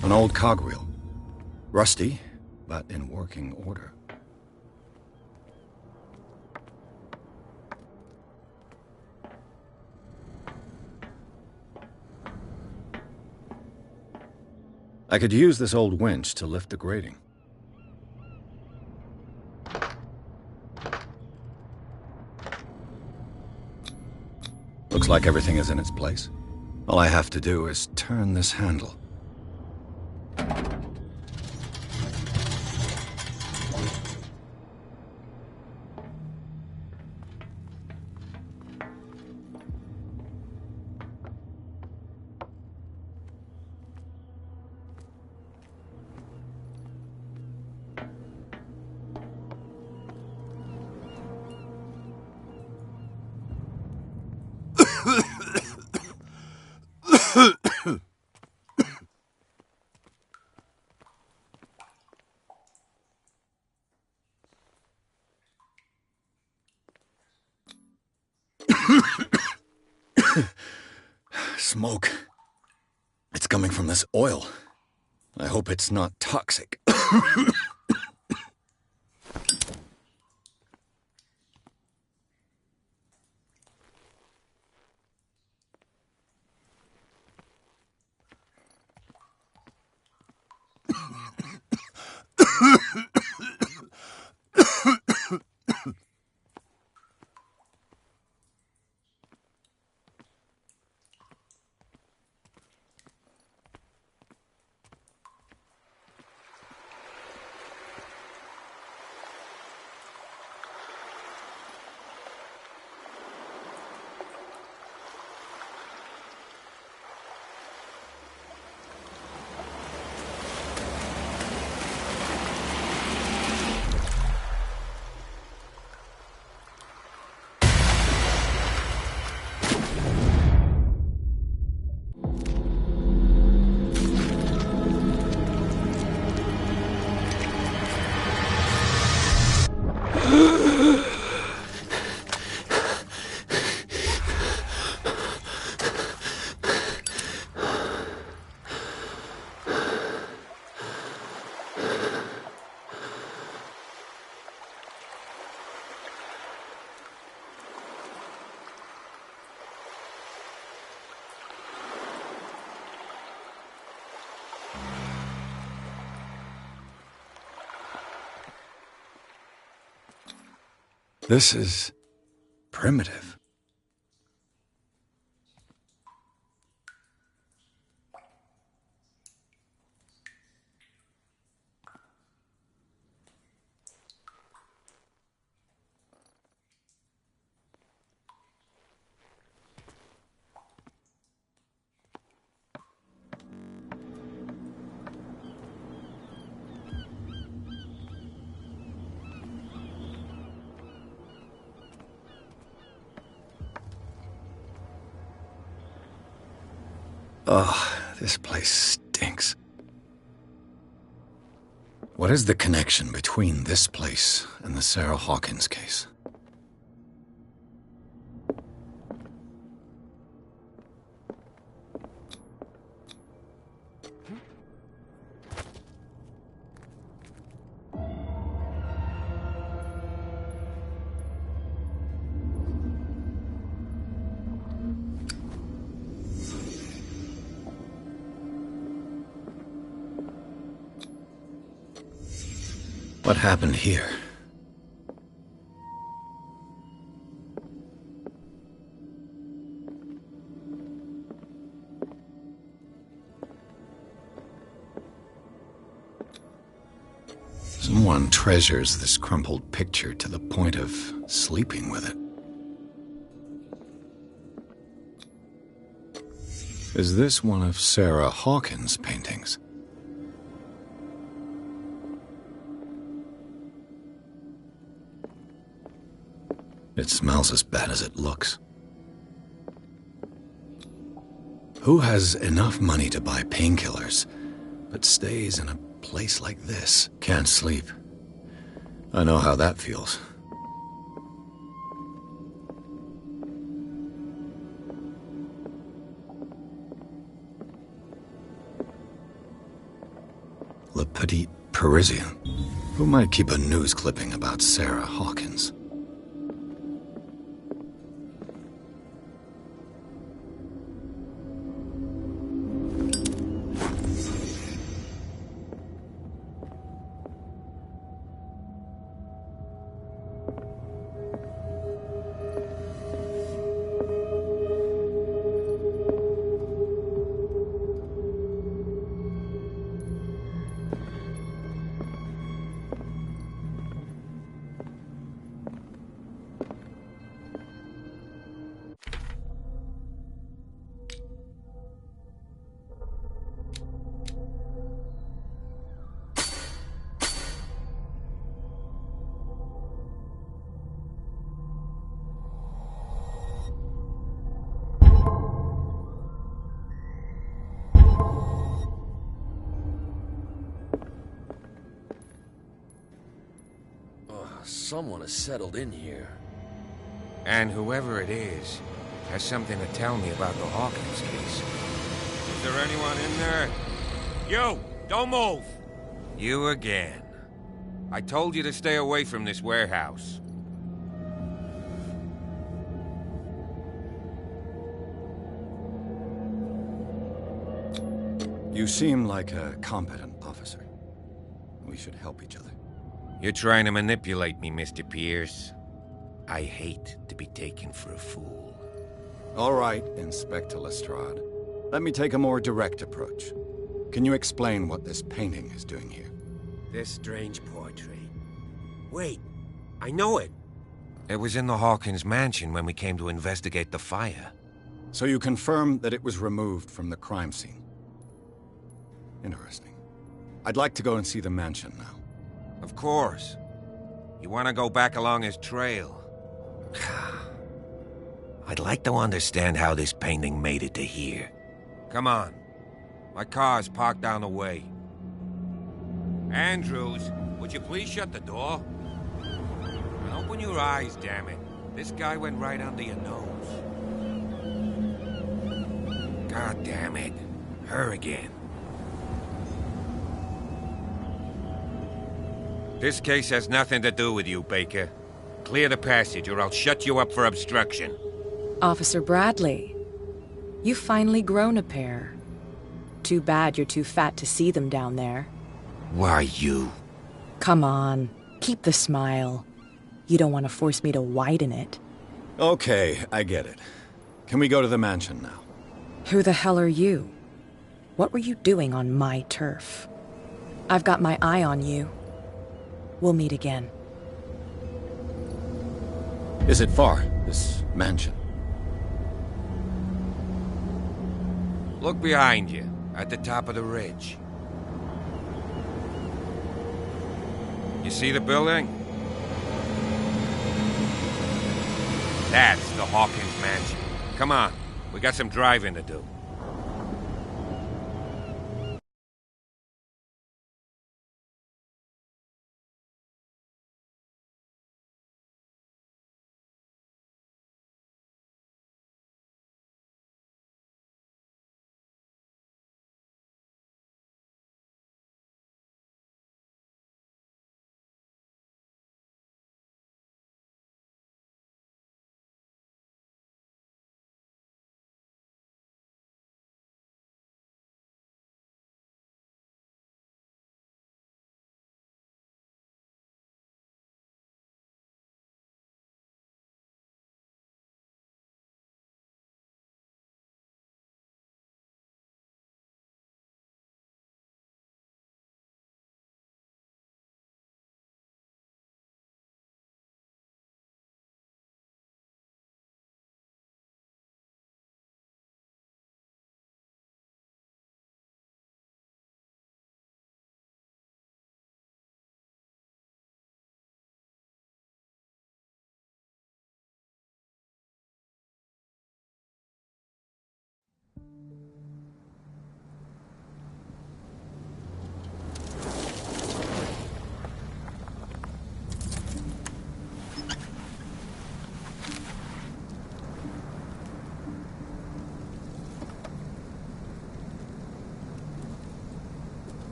An old cogwheel. Rusty, but in working order. I could use this old winch to lift the grating. Looks like everything is in its place. All I have to do is turn this handle. Smoke. It's coming from this oil. I hope it's not toxic. This is primitive. Oh, this place stinks. What is the connection between this place and the Sarah Hawkins case? What happened here? Someone treasures this crumpled picture to the point of sleeping with it. Is this one of Sarah Hawkins' paintings? It smells as bad as it looks. Who has enough money to buy painkillers, but stays in a place like this? Can't sleep. I know how that feels. Le Petit Parisien. Who might keep a news clipping about Sarah Hawkins? Someone has settled in here. And whoever it is has something to tell me about the Hawkins case. Is there anyone in there? You! Don't move! You again. I told you to stay away from this warehouse. You seem like a competent officer. We should help each other. You're trying to manipulate me, Mr. Pierce. I hate to be taken for a fool. All right, Inspector Lestrade. Let me take a more direct approach. Can you explain what this painting is doing here? This strange portrait. Wait, I know it. It was in the Hawkins Mansion when we came to investigate the fire. So you confirm that it was removed from the crime scene? Interesting. I'd like to go and see the mansion now. Of course. You want to go back along his trail? I'd like to understand how this painting made it to here. Come on. My car's parked down the way. Andrews, would you please shut the door? And open your eyes, damn it. This guy went right under your nose. God damn it. Her again. This case has nothing to do with you, Baker. Clear the passage, or I'll shut you up for obstruction. Officer Bradley, you've finally grown a pair. Too bad you're too fat to see them down there. Why, you? Come on, keep the smile. You don't want to force me to widen it. Okay, I get it. Can we go to the mansion now? Who the hell are you? What were you doing on my turf? I've got my eye on you. We'll meet again. Is it far, this mansion? Look behind you, at the top of the ridge. You see the building? That's the Hawkins Mansion. Come on, we got some driving to do.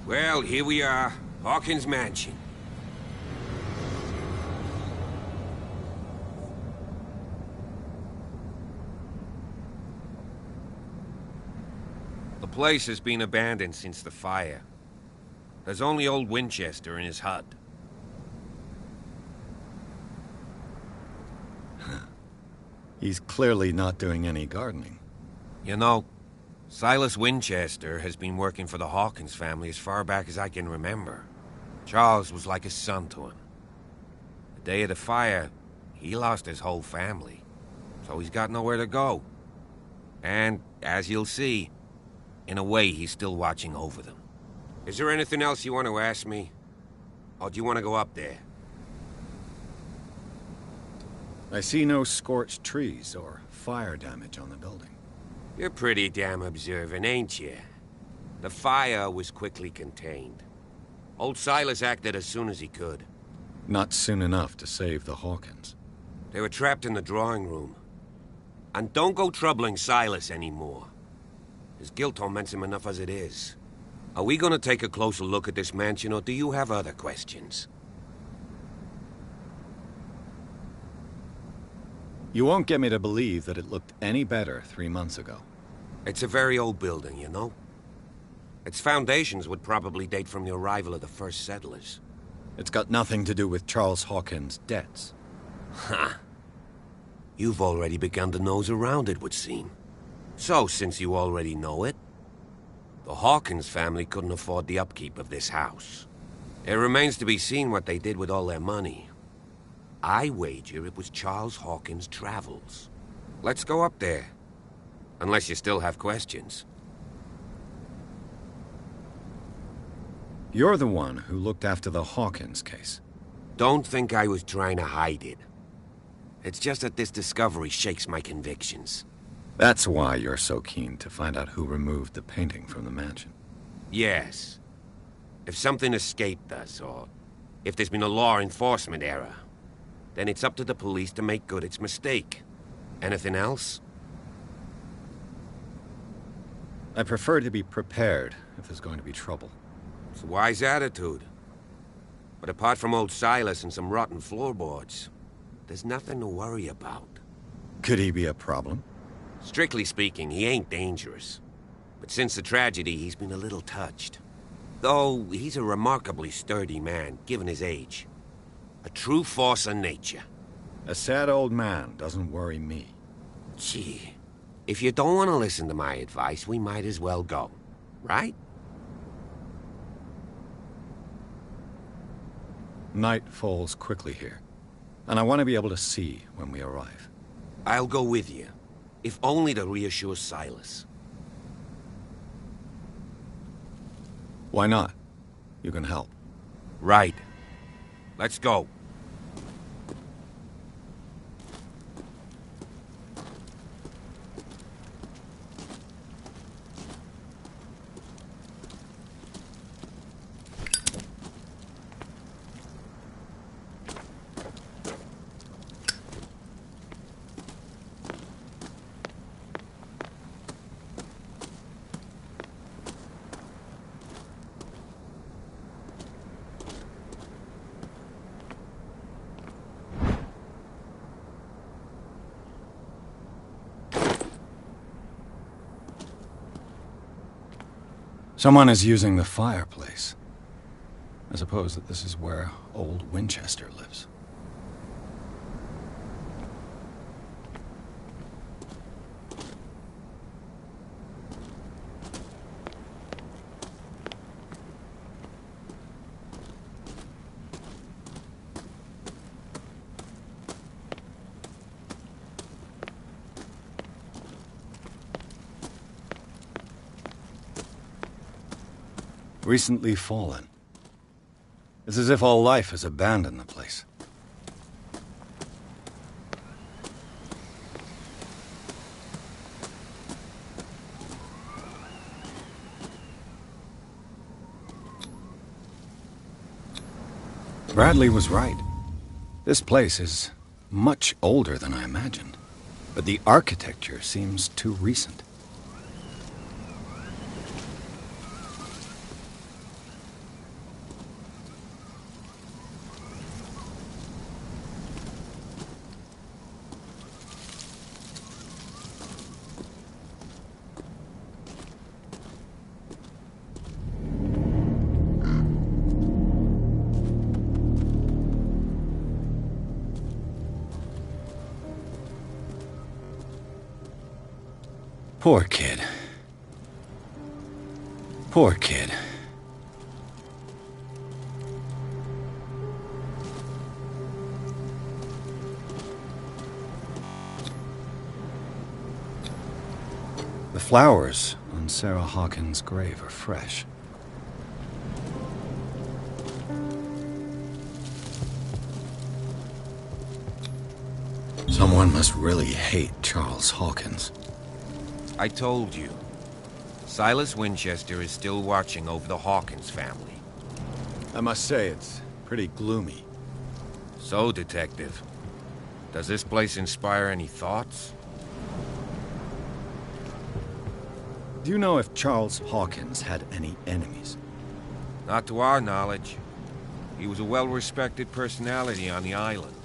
Well, here we are, Hawkins Mansion. The place has been abandoned since the fire. There's only old Winchester in his hut. He's clearly not doing any gardening. You know, Silas Winchester has been working for the Hawkins family as far back as I can remember. Charles was like a son to him. The day of the fire, he lost his whole family, so he's got nowhere to go. And, as you'll see, in a way, he's still watching over them. Is there anything else you want to ask me? Or do you want to go up there? I see no scorched trees or fire damage on the building. You're pretty damn observant, ain't you? The fire was quickly contained. Old Silas acted as soon as he could. Not soon enough to save the Hawkins. They were trapped in the drawing room. And don't go troubling Silas anymore. His guilt torments him enough as it is. Are we gonna take a closer look at this mansion, or do you have other questions? You won't get me to believe that it looked any better 3 months ago. It's a very old building, you know? Its foundations would probably date from the arrival of the first settlers. It's got nothing to do with Charles Hawkins' debts. Ha! You've already begun to nose around, it would seem. So, since you already know it, the Hawkins family couldn't afford the upkeep of this house. It remains to be seen what they did with all their money. I wager it was Charles Hawkins' travels. Let's go up there. Unless you still have questions. You're the one who looked after the Hawkins case. Don't think I was trying to hide it. It's just that this discovery shakes my convictions. That's why you're so keen to find out who removed the painting from the mansion. Yes. If something escaped us, or if there's been a law enforcement error, then it's up to the police to make good its mistake. Anything else? I prefer to be prepared if there's going to be trouble. It's a wise attitude. But apart from old Silas and some rotten floorboards, there's nothing to worry about. Could he be a problem? Strictly speaking, he ain't dangerous. But since the tragedy, he's been a little touched. Though, he's a remarkably sturdy man, given his age. A true force of nature. A sad old man doesn't worry me. Gee, if you don't want to listen to my advice, we might as well go. Right? Night falls quickly here, and I want to be able to see when we arrive. I'll go with you, if only to reassure Silas. Why not? You can help. Right. Let's go. Someone is using the fireplace. I suppose that this is where old Winchester lives. Recently fallen. It's as if all life has abandoned the place. Bradley was right. This place is much older than I imagined, but the architecture seems too recent. Poor kid. Poor kid. The flowers on Sarah Hawkins' grave are fresh. Someone must really hate Charles Hawkins. I told you. Silas Winchester is still watching over the Hawkins family. I must say, it's pretty gloomy. So, Detective, does this place inspire any thoughts? Do you know if Charles Hawkins had any enemies? Not to our knowledge. He was a well-respected personality on the island.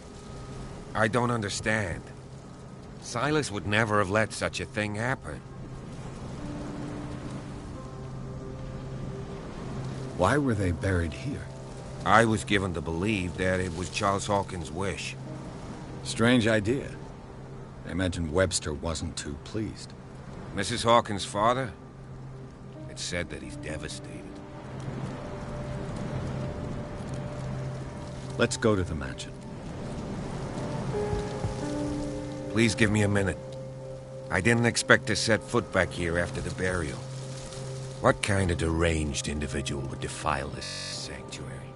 I don't understand. Silas would never have let such a thing happen. Why were they buried here? I was given to believe that it was Charles Hawkins' wish. Strange idea. I imagine Webster wasn't too pleased. Mrs. Hawkins' father? It's said that he's devastated. Let's go to the mansion. Please give me a minute. I didn't expect to set foot back here after the burial. What kind of deranged individual would defile this sanctuary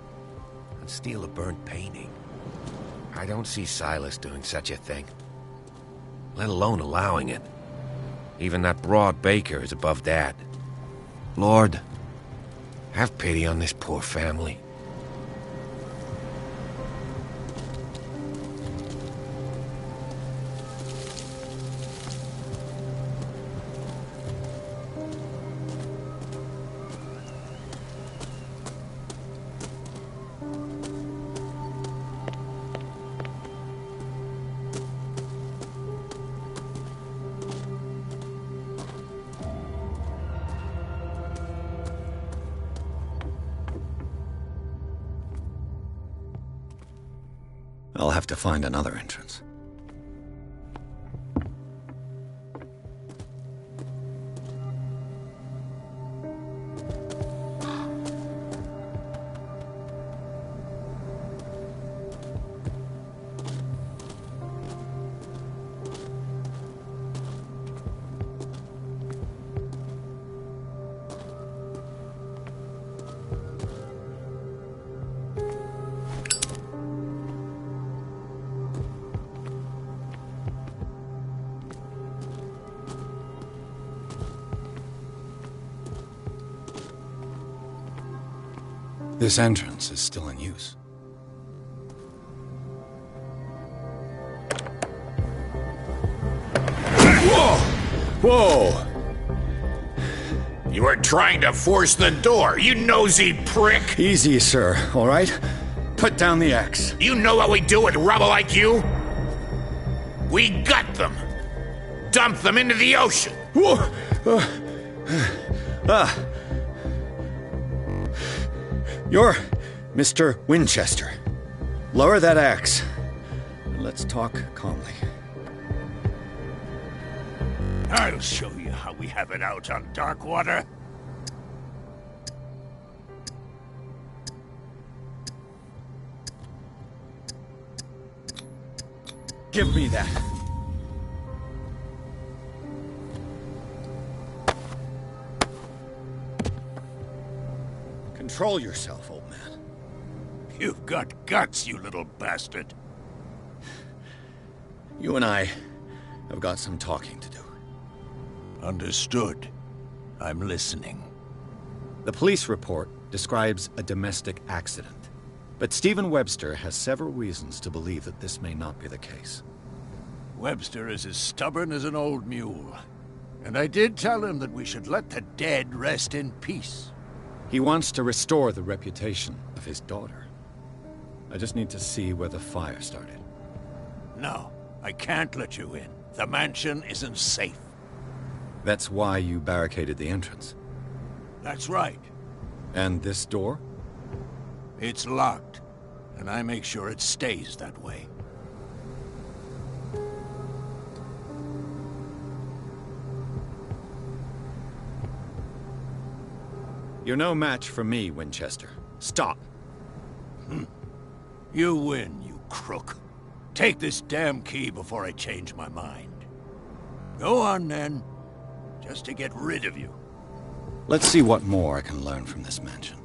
and steal a burnt painting? I don't see Silas doing such a thing, let alone allowing it. Even that broad baker is above that. Lord, have pity on this poor family. I'll have to find another entrance. This entrance is still in use. Whoa! Whoa! You were trying to force the door, you nosy prick! Easy, sir, all right? Put down the axe. You know what we do with rubble like you? We gut them. Dump them into the ocean. Whoa! You're Mr. Winchester. Lower that axe. And let's talk calmly. I'll show you how we have it out on Darkwater. Give me that. Control yourself, old man. You've got guts, you little bastard. You and I have got some talking to do. Understood. I'm listening. The police report describes a domestic accident, but Stephen Webster has several reasons to believe that this may not be the case. Webster is as stubborn as an old mule, and I did tell him that we should let the dead rest in peace. He wants to restore the reputation of his daughter. I just need to see where the fire started. No, I can't let you in. The mansion isn't safe. That's why you barricaded the entrance. That's right. And this door? It's locked, and I make sure it stays that way. You're no match for me, Winchester. Stop. You win, you crook. Take this damn key before I change my mind. Go on, then. Just to get rid of you. Let's see what more I can learn from this mansion.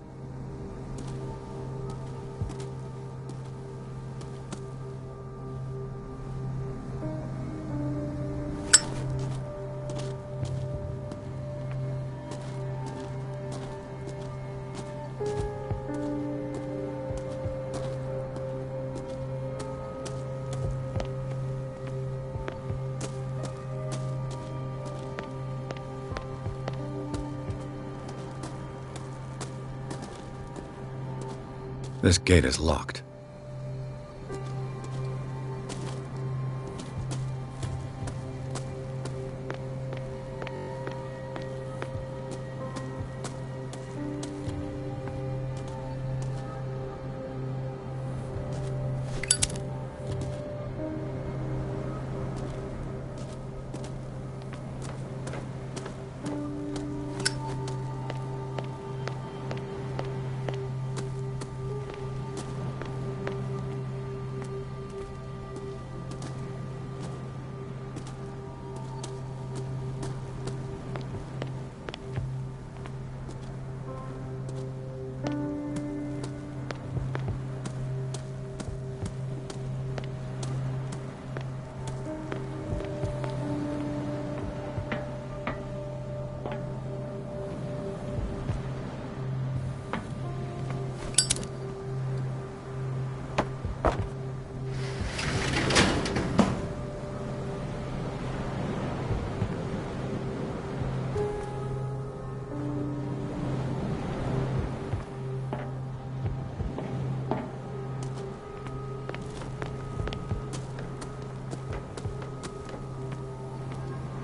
This gate is locked.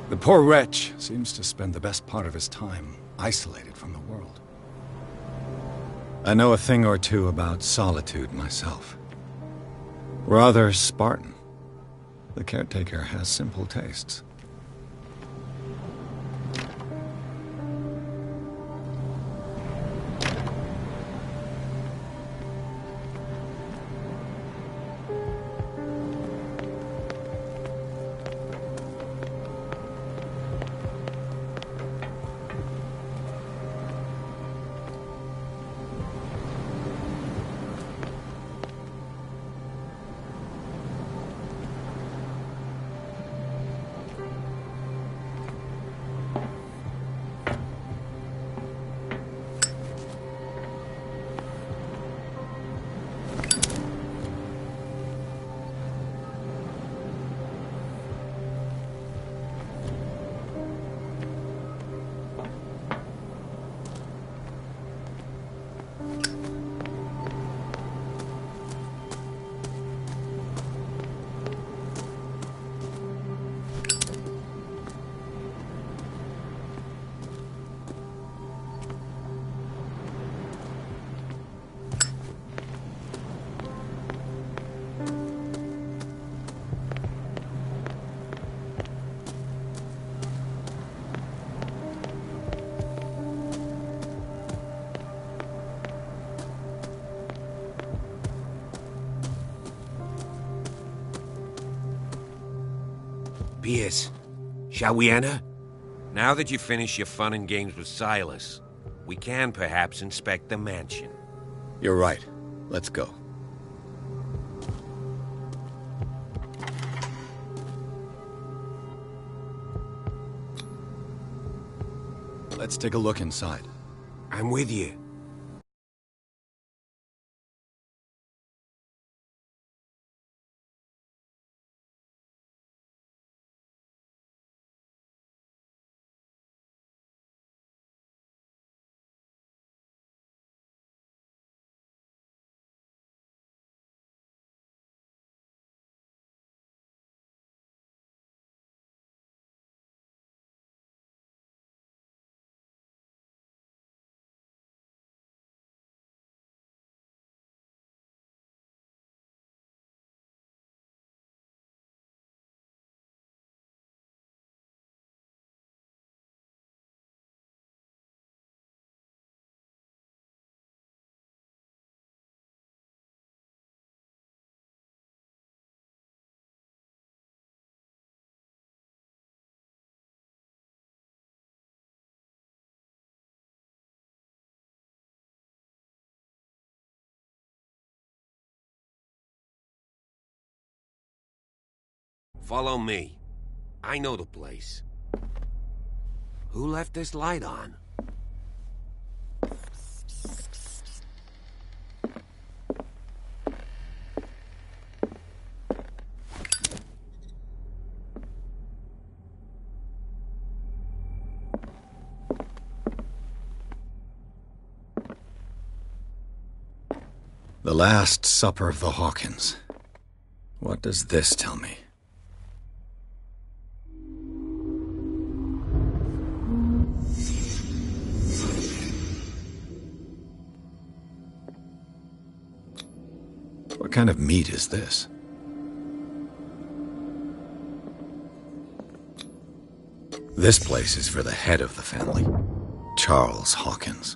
The poor wretch seems to spend the best part of his time isolated from the world. I know a thing or two about solitude myself. Rather Spartan. The caretaker has simple tastes. Pierce, shall we enter? Now that you've finished your fun and games with Silas, we can perhaps inspect the mansion. You're right. Let's go. Let's take a look inside. I'm with you. Follow me. I know the place. Who left this light on? The Last Supper of the Hawkins. What does this tell me? What kind of meat is this? This place is for the head of the family, Charles Hawkins.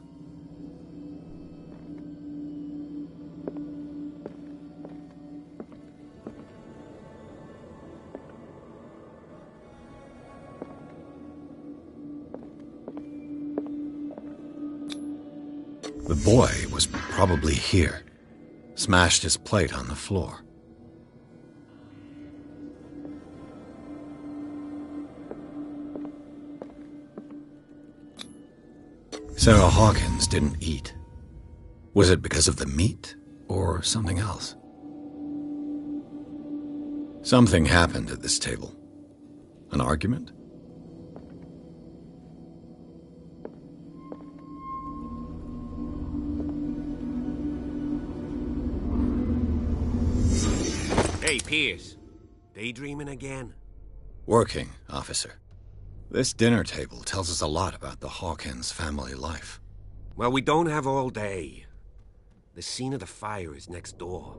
The boy was probably here. Smashed his plate on the floor. Sarah Hawkins didn't eat. Was it because of the meat or something else? Something happened at this table. An argument? Hey, Pierce. Daydreaming again? Working, officer. This dinner table tells us a lot about the Hawkins family life. Well, we don't have all day. The scene of the fire is next door.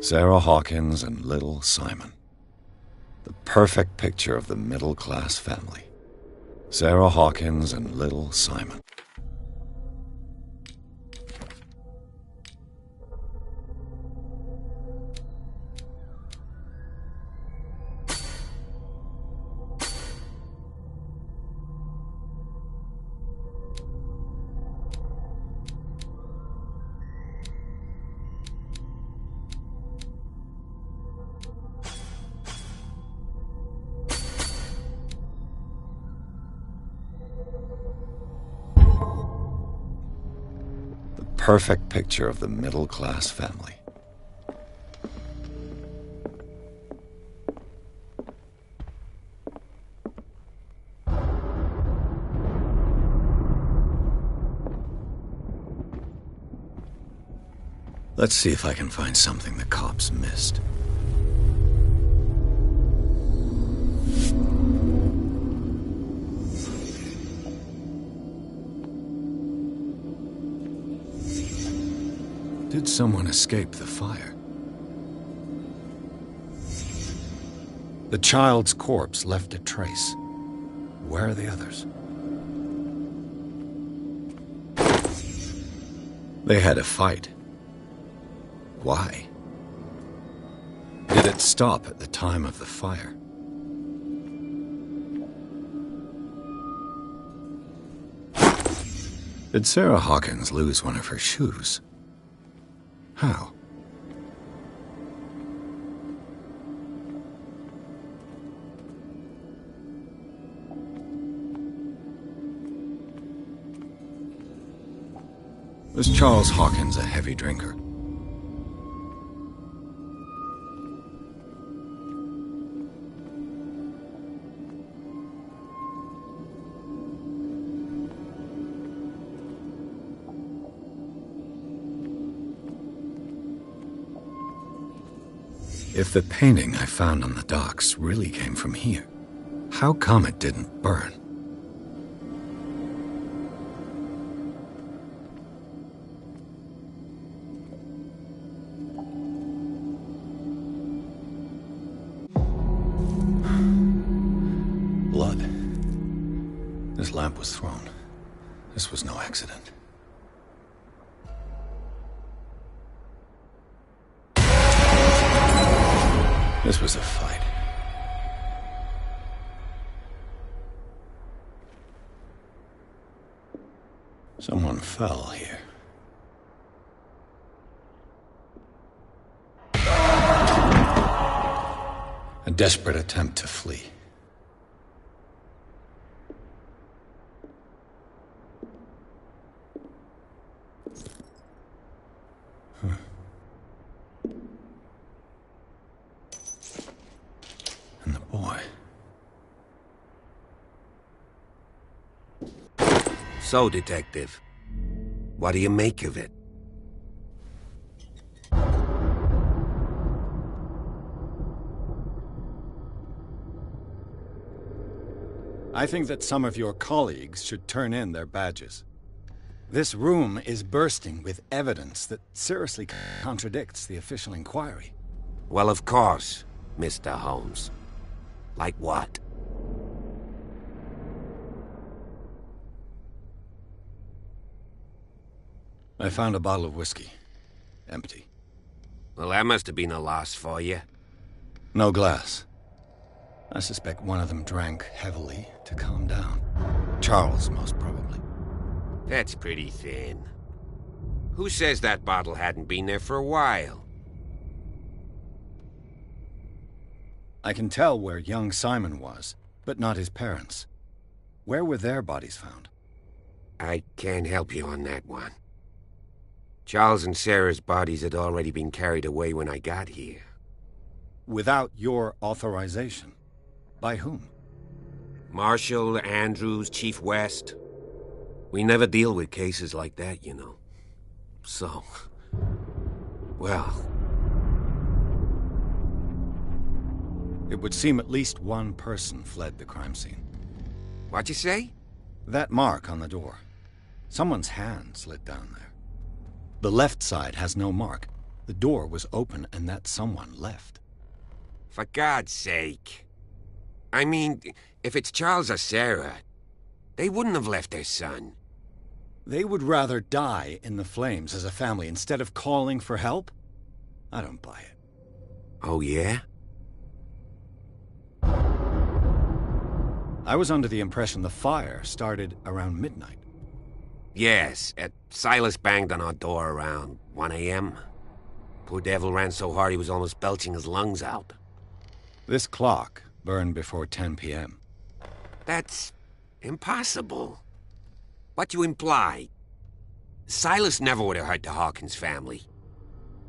Sarah Hawkins and little Simon. The perfect picture of the middle-class family. Sarah Hawkins and little Simon. Perfect picture of the middle-class family. Let's see if I can find something the cops missed. Did someone escape the fire? The child's corpse left a trace. Where are the others? They had a fight. Why? Did it stop at the time of the fire? Did Sarah Hawkins lose one of her shoes? How? Was Charles Hawkins a heavy drinker? If the painting I found on the docks really came from here, how come it didn't burn? Blood. This lamp was thrown. This was no accident. This was a fight. Someone fell here. A desperate attempt to flee. And the boy. So, Detective, what do you make of it? I think that some of your colleagues should turn in their badges. This room is bursting with evidence that seriously contradicts the official inquiry. Well, of course, Mr. Holmes. Like what? I found a bottle of whiskey. Empty. Well, that must have been a loss for you. No glass. I suspect one of them drank heavily to calm down. Charles, most probably. That's pretty thin. Who says that bottle hadn't been there for a while? I can tell where young Simon was, but not his parents. Where were their bodies found? I can't help you on that one. Charles and Sarah's bodies had already been carried away when I got here. Without your authorization? By whom? Marshall, Andrews, Chief West. We never deal with cases like that, you know. So, well... It would seem at least one person fled the crime scene. What'd you say? That mark on the door. Someone's hand slid down there. The left side has no mark. The door was open and that someone left. For God's sake. I mean, if it's Charles or Sarah, they wouldn't have left their son. They would rather die in the flames as a family instead of calling for help? I don't buy it. Oh, yeah? I was under the impression the fire started around midnight. Yes, Silas banged on our door around 1 a.m. Poor devil ran so hard he was almost belching his lungs out. This clock burned before 10 p.m. That's impossible. What you imply? Silas never would have hurt the Hawkins family.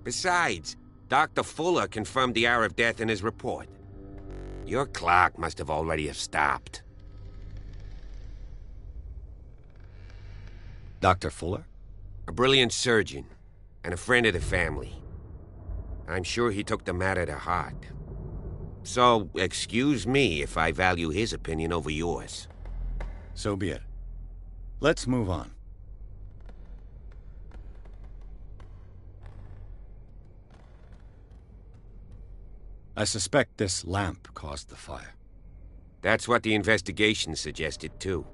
Besides, Dr. Fuller confirmed the hour of death in his report. Your clock must have already have stopped. Dr. Fuller? A brilliant surgeon, and a friend of the family. I'm sure he took the matter to heart. So, excuse me if I value his opinion over yours. So be it. Let's move on. I suspect this lamp caused the fire. That's what the investigation suggested, too.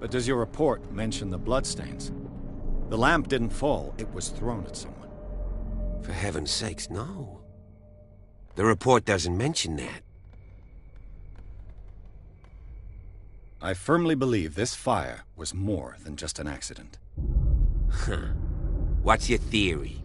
But does your report mention the bloodstains? The lamp didn't fall, it was thrown at someone. For heaven's sakes, no. The report doesn't mention that. I firmly believe this fire was more than just an accident. Huh. What's your theory?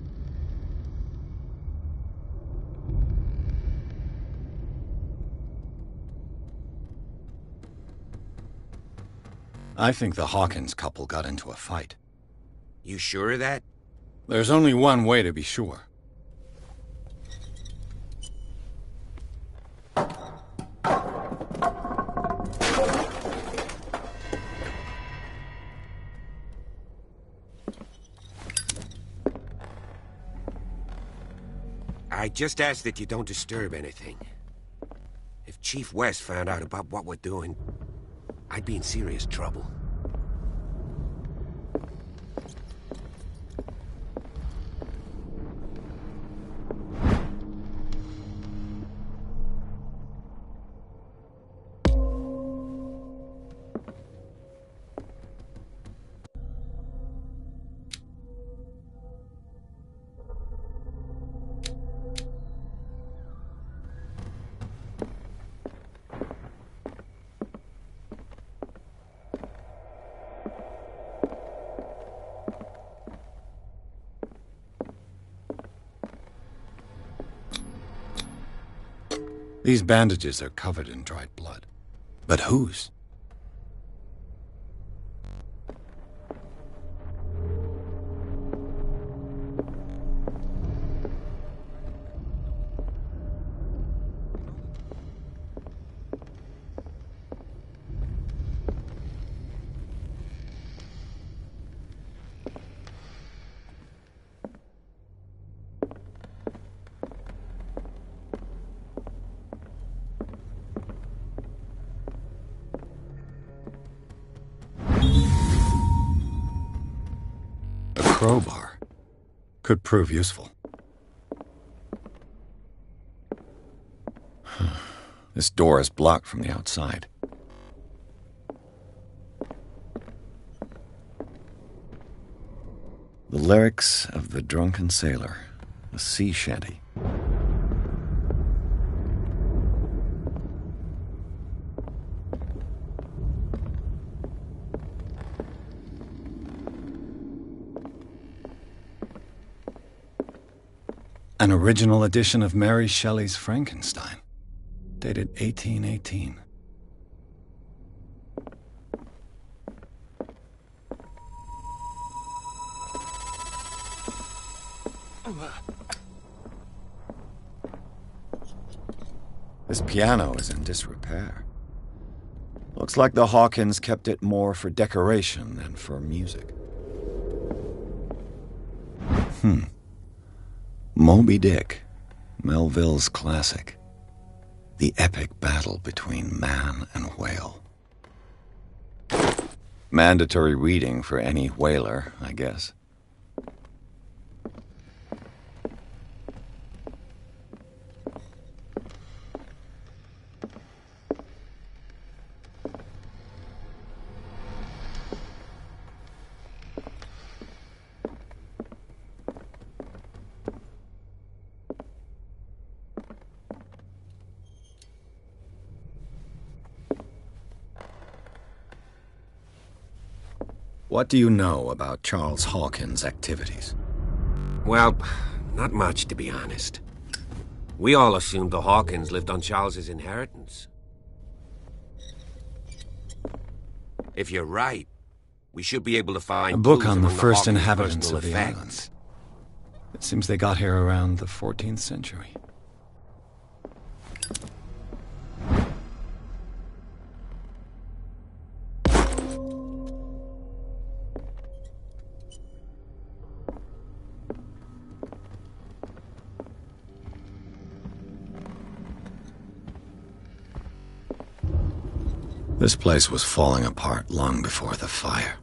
I think the Hawkins couple got into a fight. You sure of that? There's only one way to be sure. I just ask that you don't disturb anything. If Chief West found out about what we're doing, I'd be in serious trouble. These bandages are covered in dried blood. But whose? Crowbar could prove useful. This door is blocked from the outside. The lyrics of the drunken sailor, a sea shanty. An original edition of Mary Shelley's Frankenstein, dated 1818. This piano is in disrepair. Looks like the Hawkins kept it more for decoration than for music. Moby Dick, Melville's classic. The epic battle between man and whale. Mandatory reading for any whaler, I guess. What do you know about Charles Hawkins' activities? Well, not much, to be honest. We all assumed the Hawkins lived on Charles's inheritance. If you're right, we should be able to find a book clues on the among first Hawkins' inhabitants personal of the effects. island. It seems they got here around the 14th century. This place was falling apart long before the fire.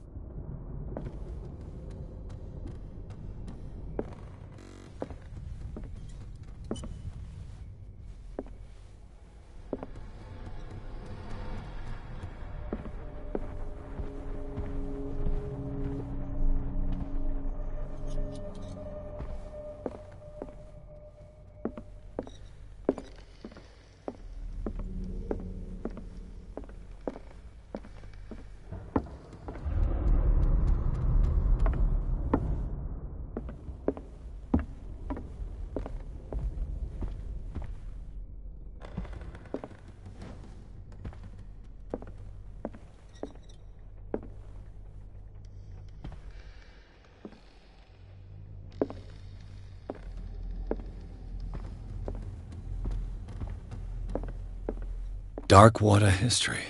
Dark water history.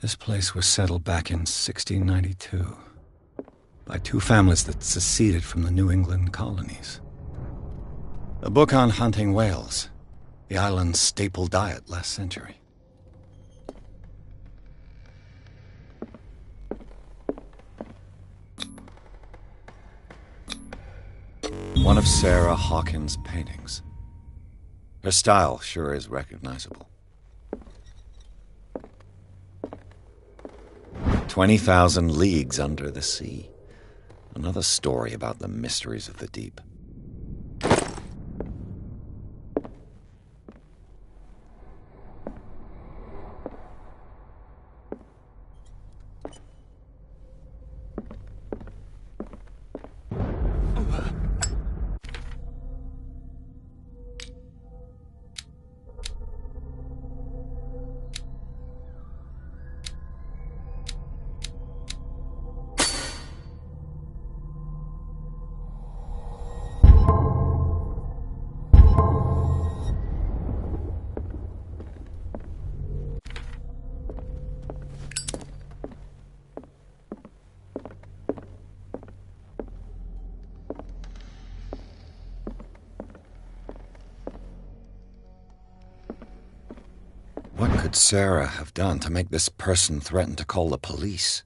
This place was settled back in 1692 by two families that seceded from the New England colonies. A book on hunting whales, the island's staple diet last century. One of Sarah Hawkins' paintings. Her style sure is recognizable. 20,000 Leagues Under the Sea. Another story about the mysteries of the deep. What could Sarah have done to make this person threaten to call the police?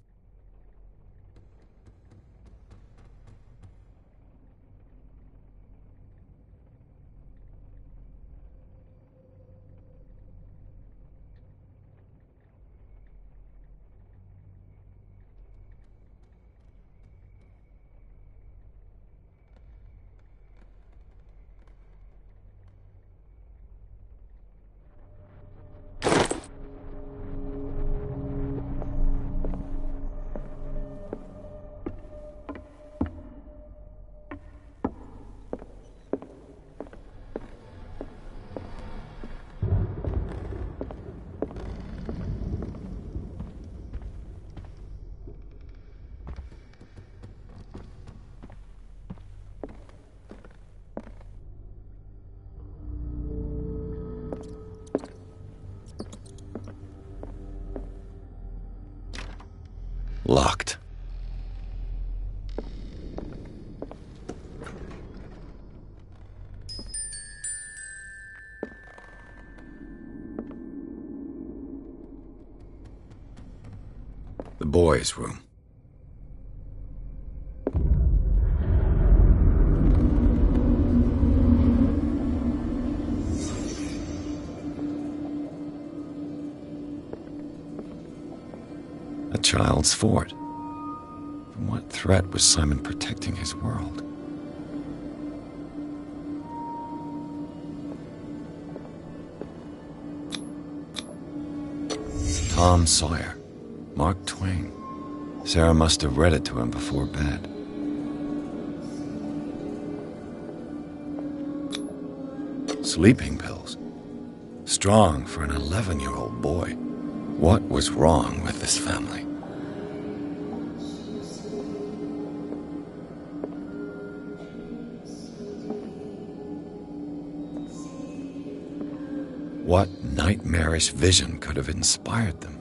Locked. The boys' room. A child's fort. From what threat was Simon protecting his world? Tom Sawyer, Mark Twain. Sarah must have read it to him before bed. Sleeping pills. Strong for an 11-year-old boy. What was wrong with this family? What nightmarish vision could have inspired them?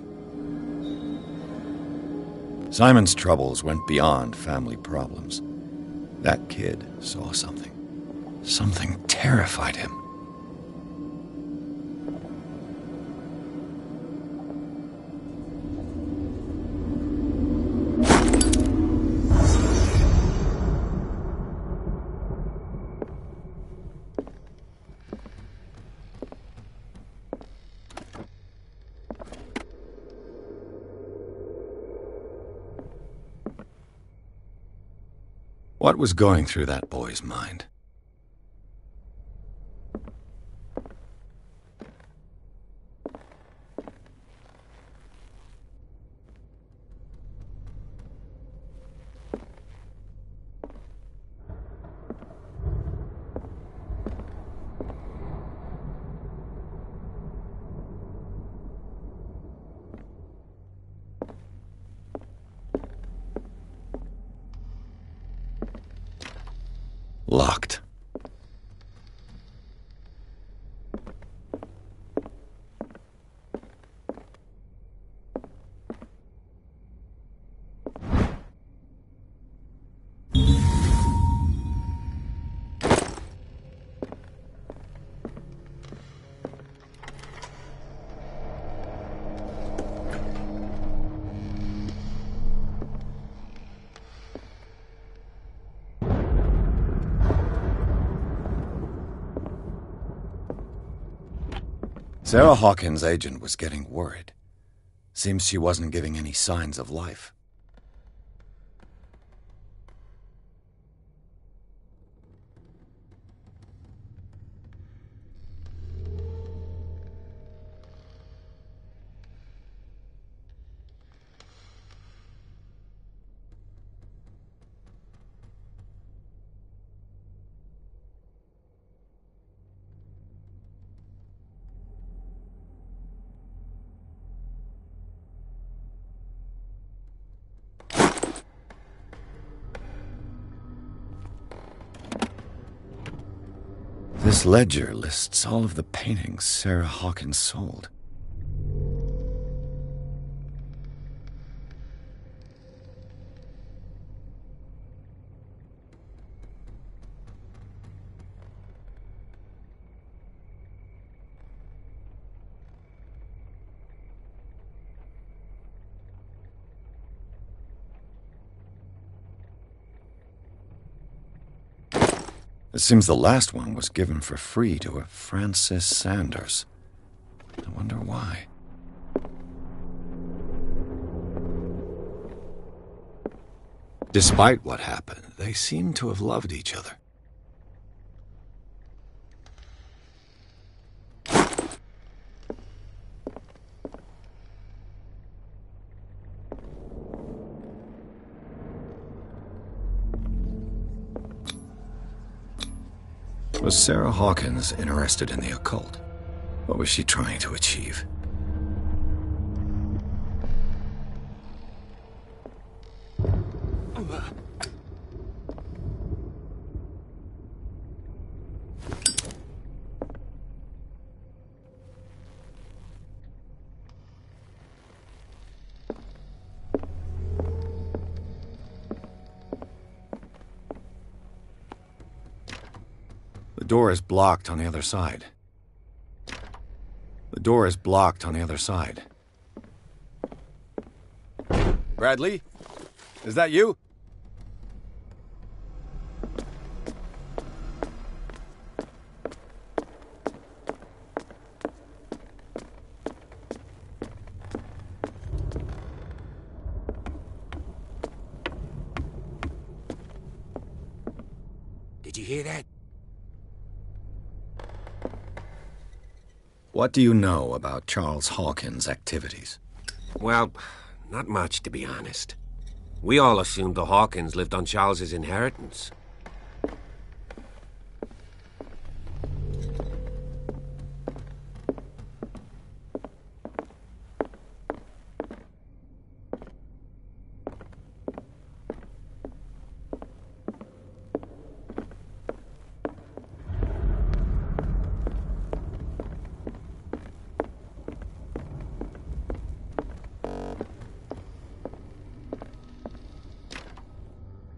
Simon's troubles went beyond family problems. That kid saw something. Something terrified him. What was going through that boy's mind? Locked. Sarah Hawkins' agent was getting worried. Seems she wasn't giving any signs of life. This ledger lists all of the paintings Sarah Hawkins sold. It seems the last one was given for free to a Francis Sanders. I wonder why. Despite what happened, they seem to have loved each other. Was Sarah Hawkins interested in the occult? What was she trying to achieve? The door is blocked on the other side. The door is blocked on the other side. Bradley? Is that you? Did you hear that? What do you know about Charles Hawkins' activities? Well, not much, to be honest. We all assumed the Hawkins lived on Charles's inheritance.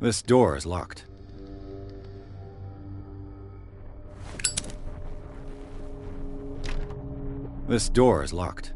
This door is locked. This door is locked.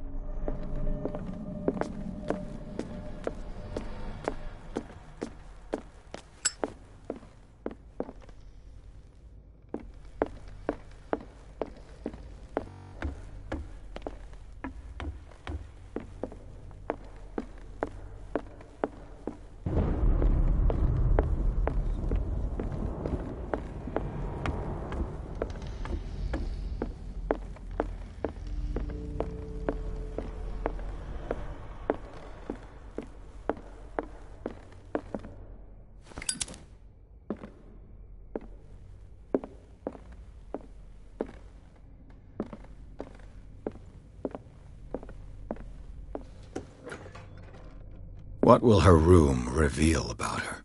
What will her room reveal about her?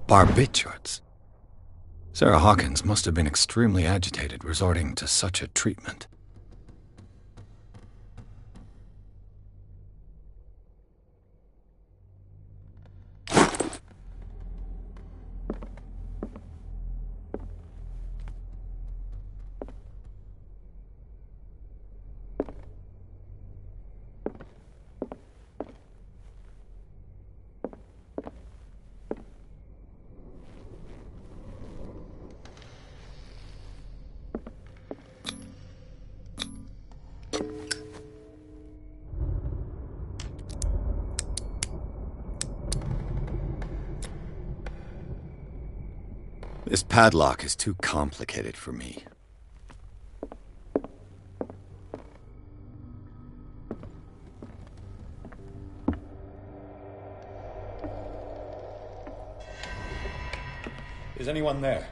Barbiturates. Sarah Hawkins must have been extremely agitated resorting to such a treatment. This padlock is too complicated for me. Is anyone there?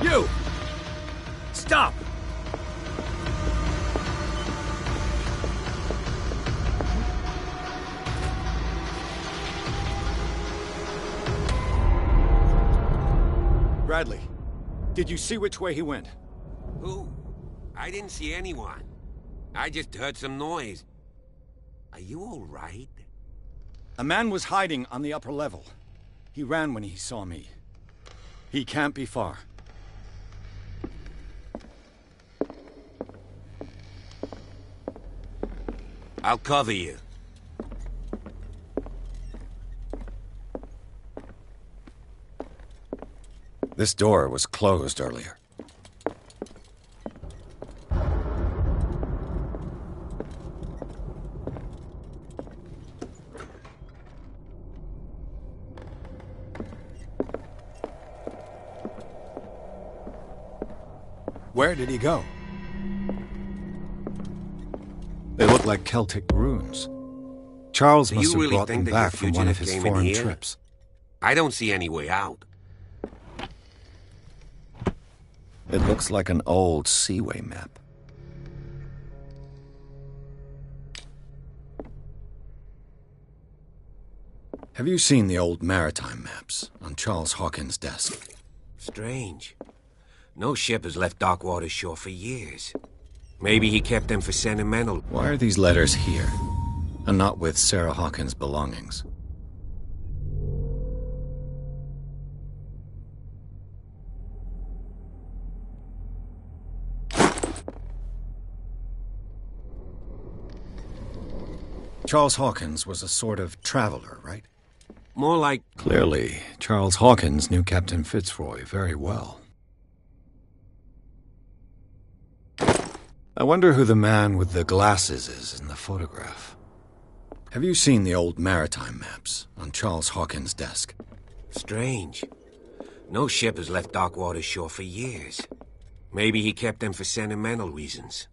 You! Stop! Bradley, did you see which way he went? Who? I didn't see anyone. I just heard some noise. Are you all right? A man was hiding on the upper level. He ran when he saw me. He can't be far. I'll cover you. This door was closed earlier. Where did he go? They look like Celtic runes. Charles Do must you have really brought them think that your back from one of fugitive his came in foreign here? trips. I don't see any way out. It looks like an old Seaway map. Have you seen the old maritime maps on Charles Hawkins' desk? Strange. No ship has left Darkwater shore for years. Maybe he kept them for sentimental. Why are these letters here, and not with Sarah Hawkins' belongings? Charles Hawkins was a sort of traveler, right? More like... Clearly, Charles Hawkins knew Captain Fitzroy very well. I wonder who the man with the glasses is in the photograph. Have you seen the old maritime maps on Charles Hawkins' desk? Strange. No ship has left Darkwater shore for years. Maybe he kept them for sentimental reasons.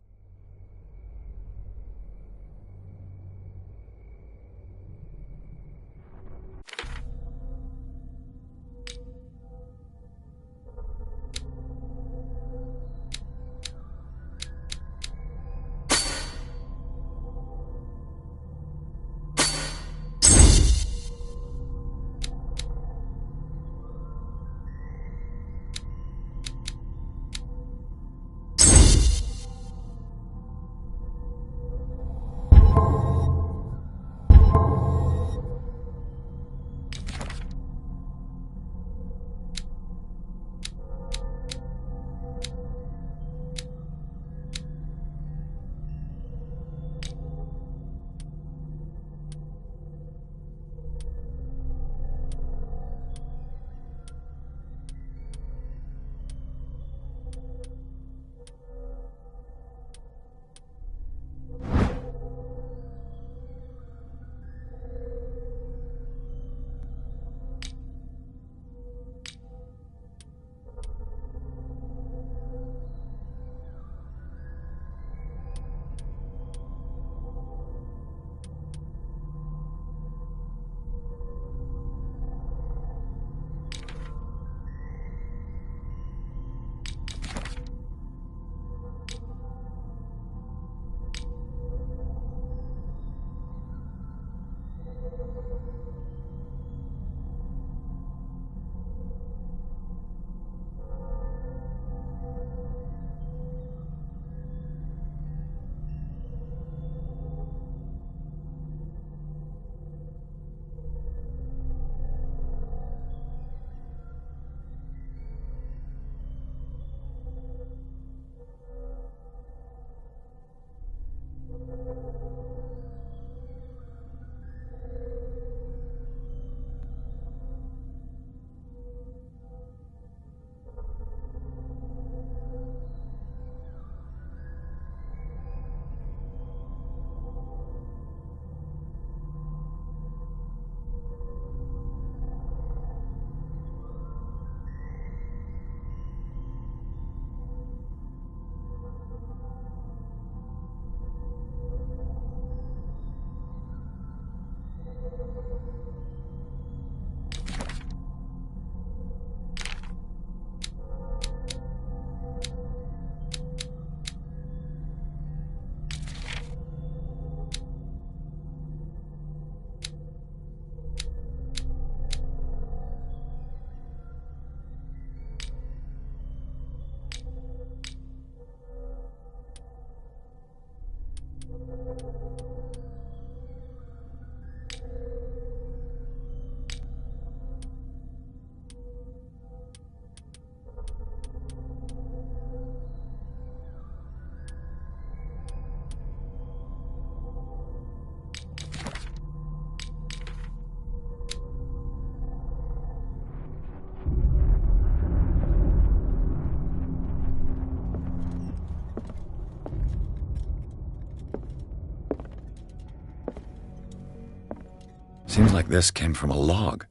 Seems like this came from a log.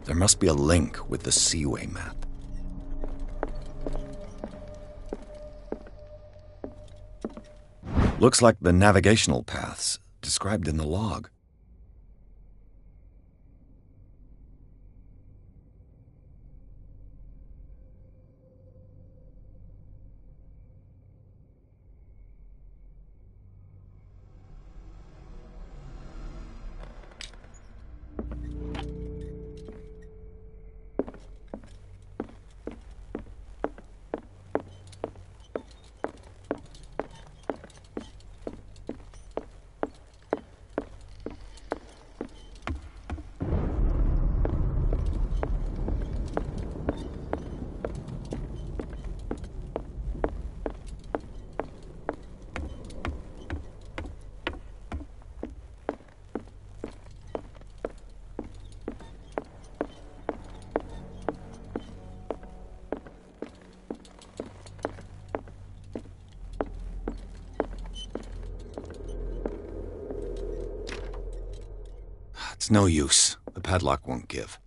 There must be a link with the Seaway map. Looks like the navigational paths described in the log. It's no use. The padlock won't give.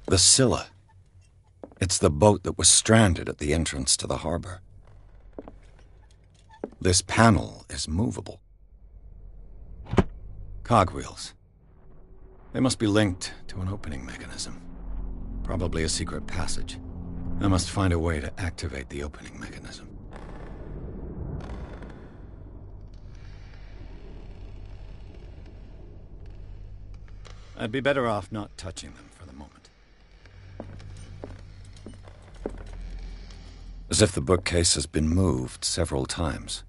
The Scylla. It's the boat that was stranded at the entrance to the harbor. This panel is movable. Cogwheels. They must be linked to an opening mechanism. Probably a secret passage. I must find a way to activate the opening mechanism. I'd be better off not touching them for the moment. As if the bookcase has been moved several times.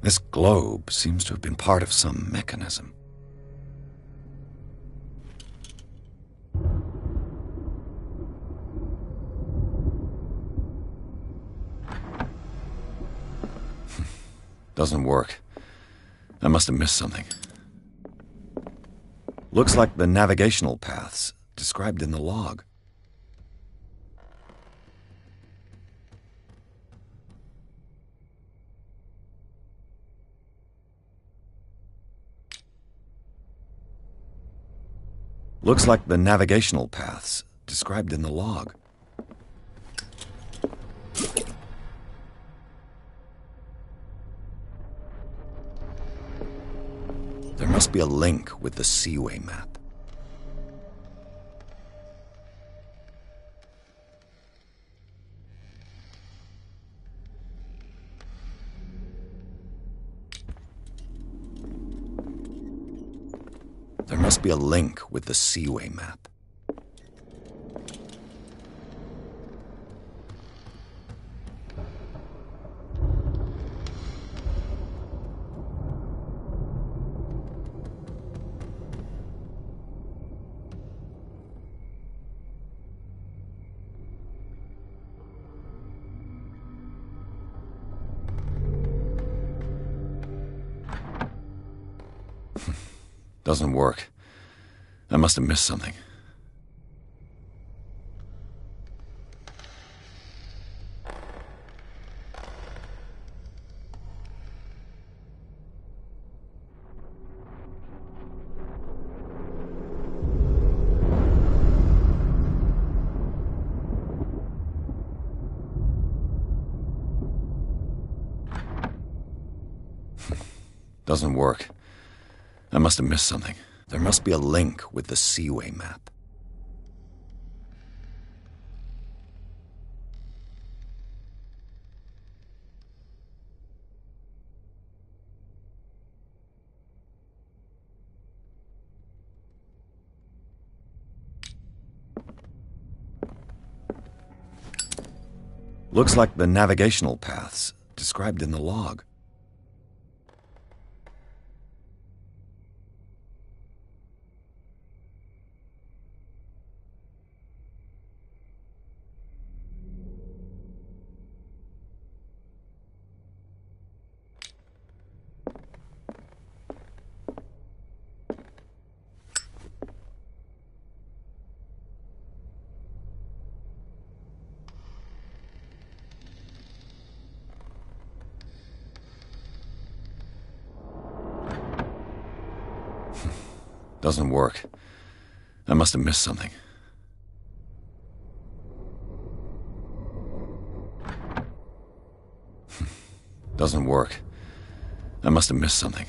This globe seems to have been part of some mechanism. Doesn't work. I must have missed something. Looks like the navigational paths described in the log. Looks like the navigational paths described in the log. There must be a link with the Seaway map. There must be a link with the Seaway map. Doesn't work. I must have missed something. Doesn't work. I must have missed something. There must be a link with the Seaway map. Looks like the navigational paths described in the log. Doesn't work. I must have missed something. Doesn't work. I must have missed something.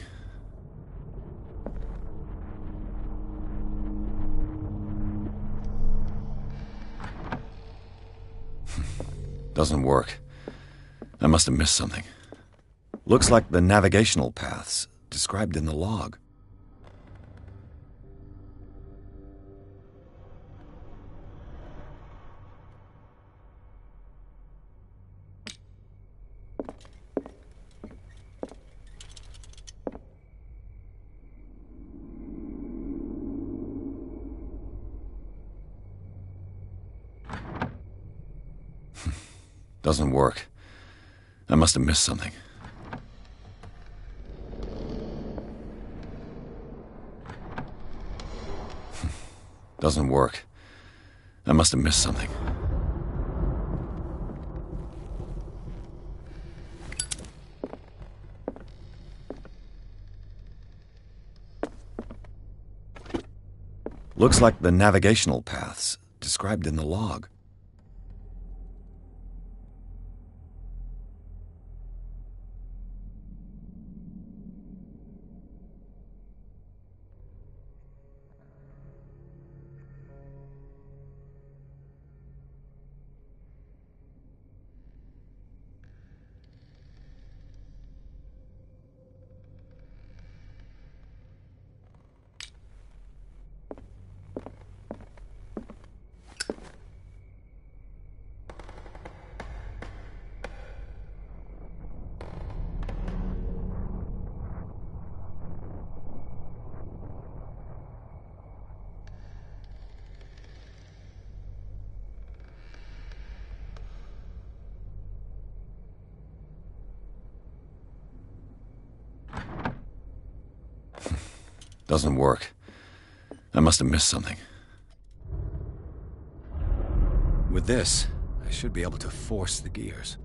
Doesn't work. I must have missed something. Looks like the navigational paths described in the log. Doesn't work. I must have missed something. Doesn't work. I must have missed something. Looks like the navigational paths described in the log. Doesn't work. I must have missed something. With this, I should be able to force the gears.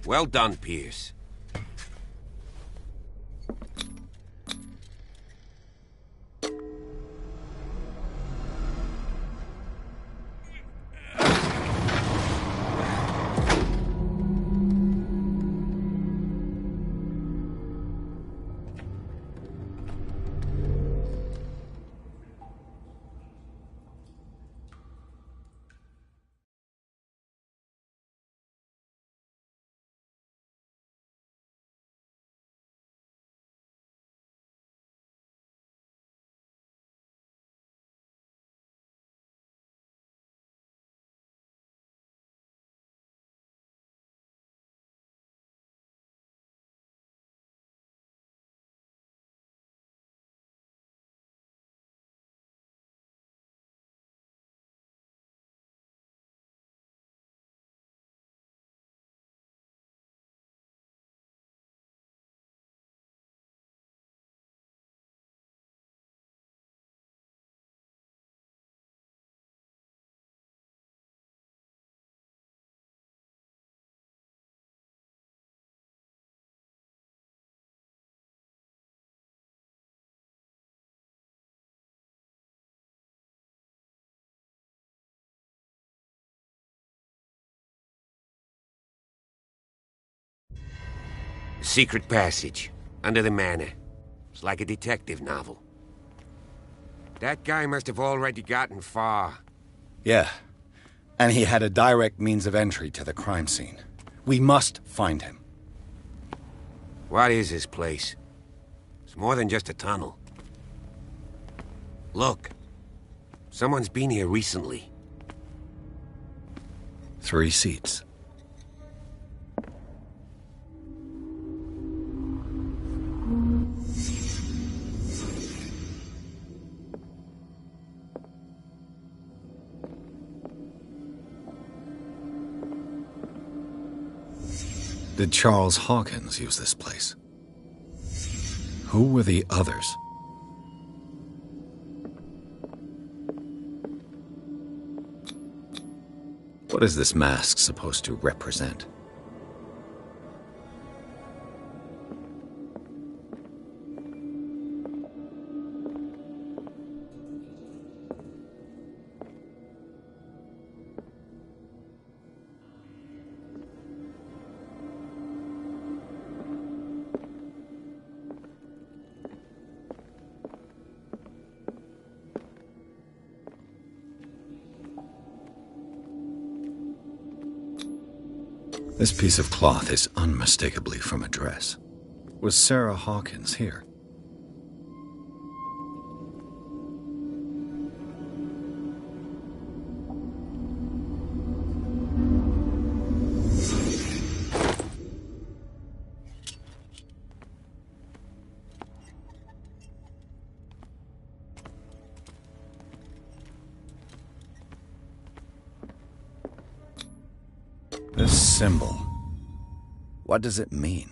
Well done, Pierce. secret passage, under the manor. It's like a detective novel. That guy must have already gotten far. Yeah, and he had a direct means of entry to the crime scene. We must find him. What is this place? It's more than just a tunnel. Look. Someone's been here recently. 3 seats. Did Charles Hawkins use this place? Who were the others? What is this mask supposed to represent? This piece of cloth is unmistakably from a dress. Was Sarah Hawkins here? This symbol, what does it mean?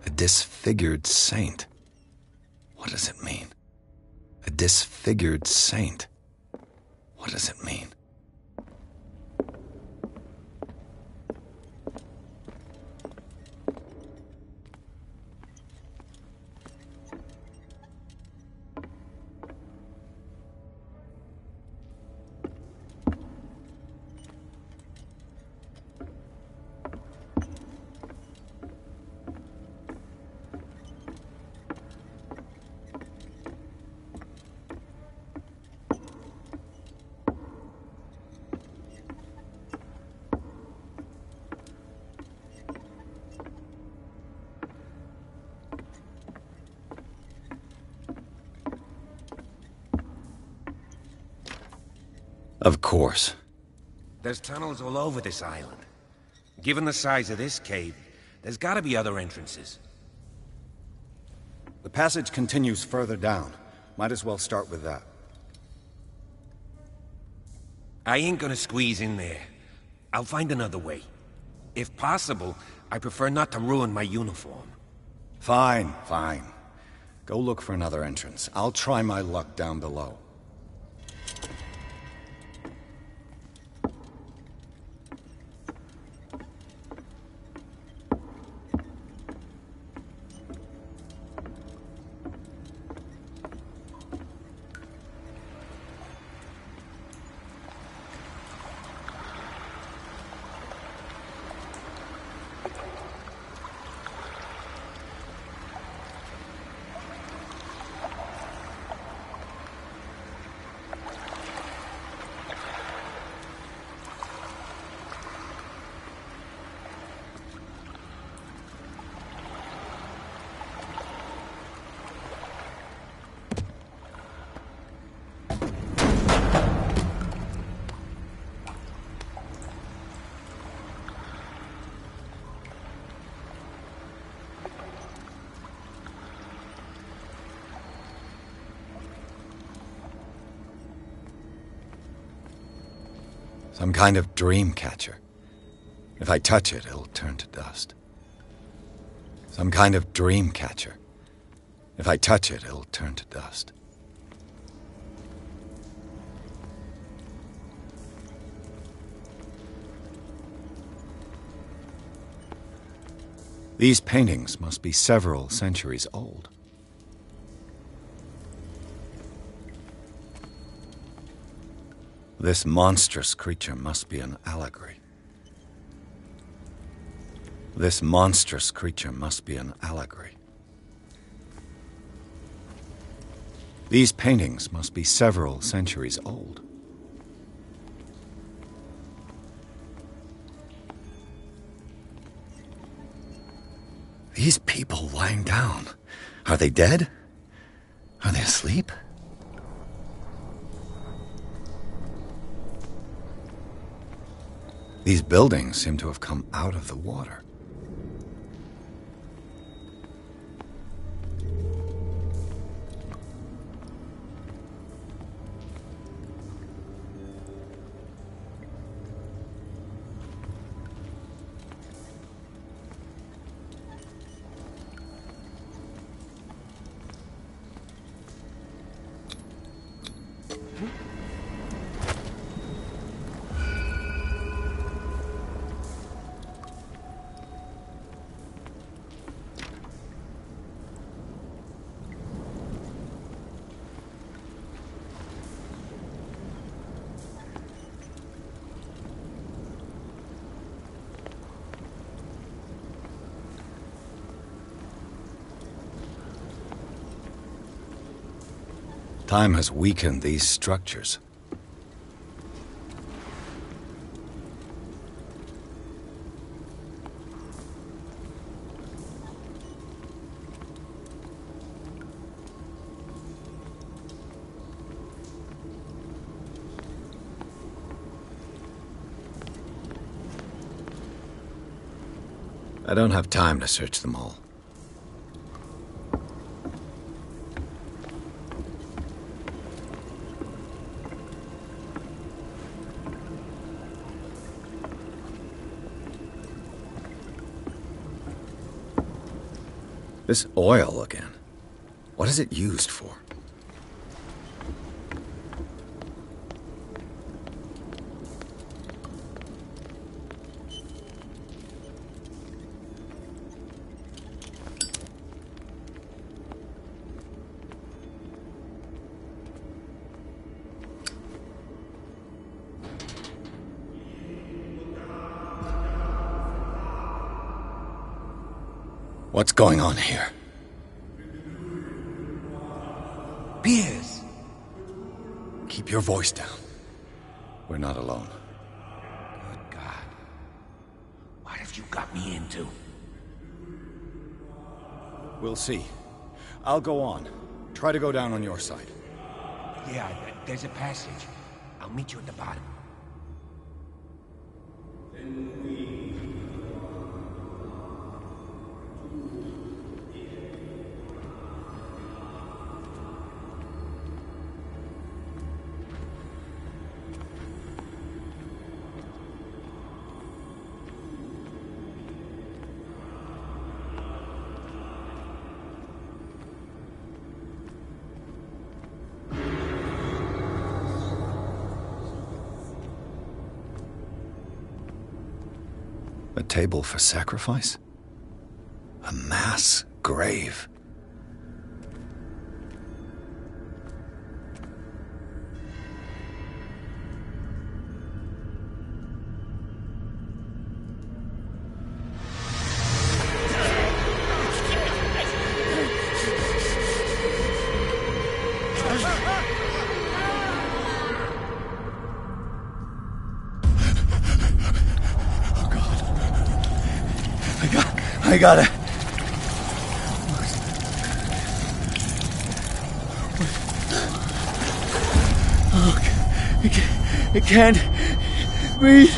A disfigured saint. What does it mean? A disfigured saint. What does it mean? Of course. There's tunnels all over this island. Given the size of this cave, there's gotta be other entrances. The passage continues further down. Might as well start with that. I ain't gonna squeeze in there. I'll find another way. If possible, I prefer not to ruin my uniform. Fine, fine. Go look for another entrance. I'll try my luck down below. Some kind of dream catcher. If I touch it, it'll turn to dust. Some kind of dream catcher. If I touch it, it'll turn to dust. These paintings must be several centuries old. This monstrous creature must be an allegory. This monstrous creature must be an allegory. These paintings must be several centuries old. These people lying down, are they dead? Are they asleep? These buildings seem to have come out of the water. Time has weakened these structures. I don't have time to search them all. This oil again. What is it used for? What's going on here? Pierce! Keep your voice down. We're not alone. Good God. What have you got me into? We'll see. I'll go on. Try to go down on your side. Yeah, there's a passage. I'll meet you at the bottom. A table for sacrifice? A mass grave? I got it. Oh, it can't breathe.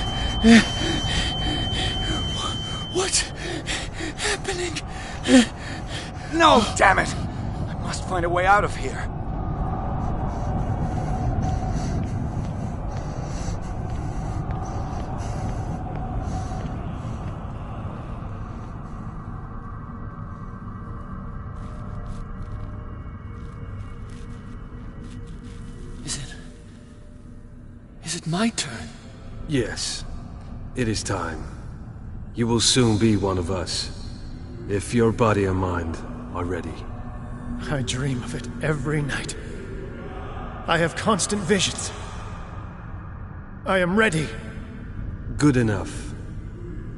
What's happening? No, damn it! I must find a way out of here. Is it my turn? Yes. It is time. You will soon be one of us. If your body and mind are ready. I dream of it every night. I have constant visions. I am ready. Good enough.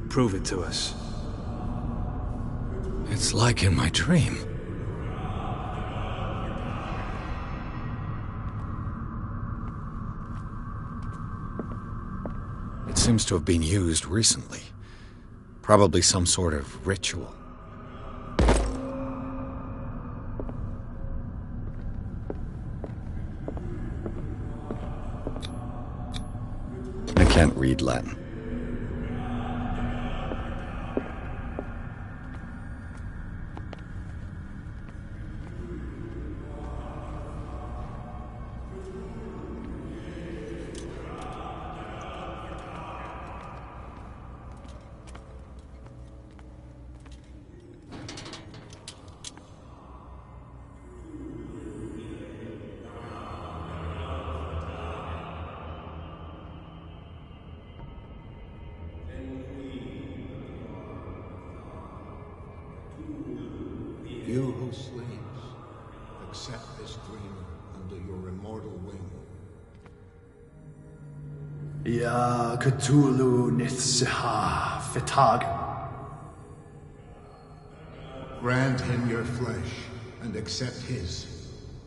Prove it to us. It's like in my dream. It seems to have been used recently. Probably some sort of ritual. I can't read Latin. You who sleeps, accept this dreamer under your immortal wing. Ya Cthulhu Nithsiha Fitag. Grant him your flesh and accept his,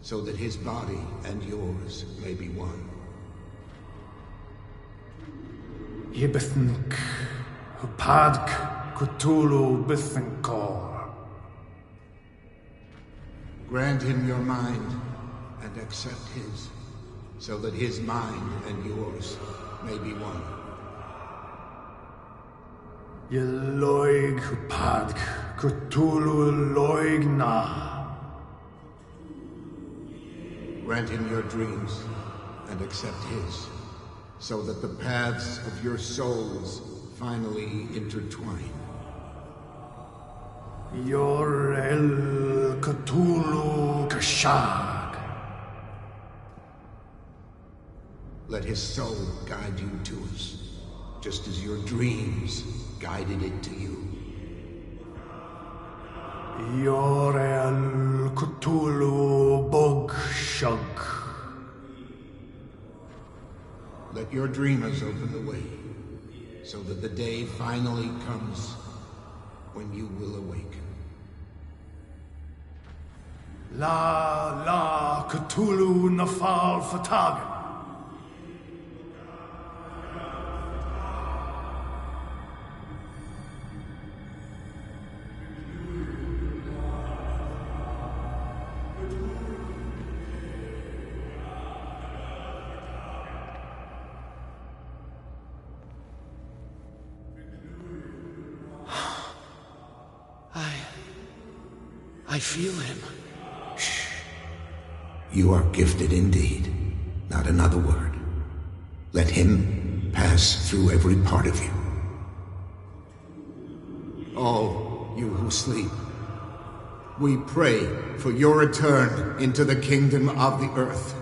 so that his body and yours may be one. Yibithink Hupadk Cthulhu Bithinkor. Grant him your mind and accept his, so that his mind and yours may be one. Yeloig Hupadk Cthulhu Loigna. Grant him your dreams and accept his, so that the paths of your souls finally intertwine. Yor El Cthulhu Kashag. Let his soul guide you to us, just as your dreams guided it to you. Yor El Cthulhu Bogshug. Let your dreamers open the way, so that the day finally comes when you will awaken. La Cthulhu Nafal Fatagan. I feel him. Shh. You are gifted indeed. Not another word. Let him pass through every part of you. All you who sleep, we pray for your return into the kingdom of the earth.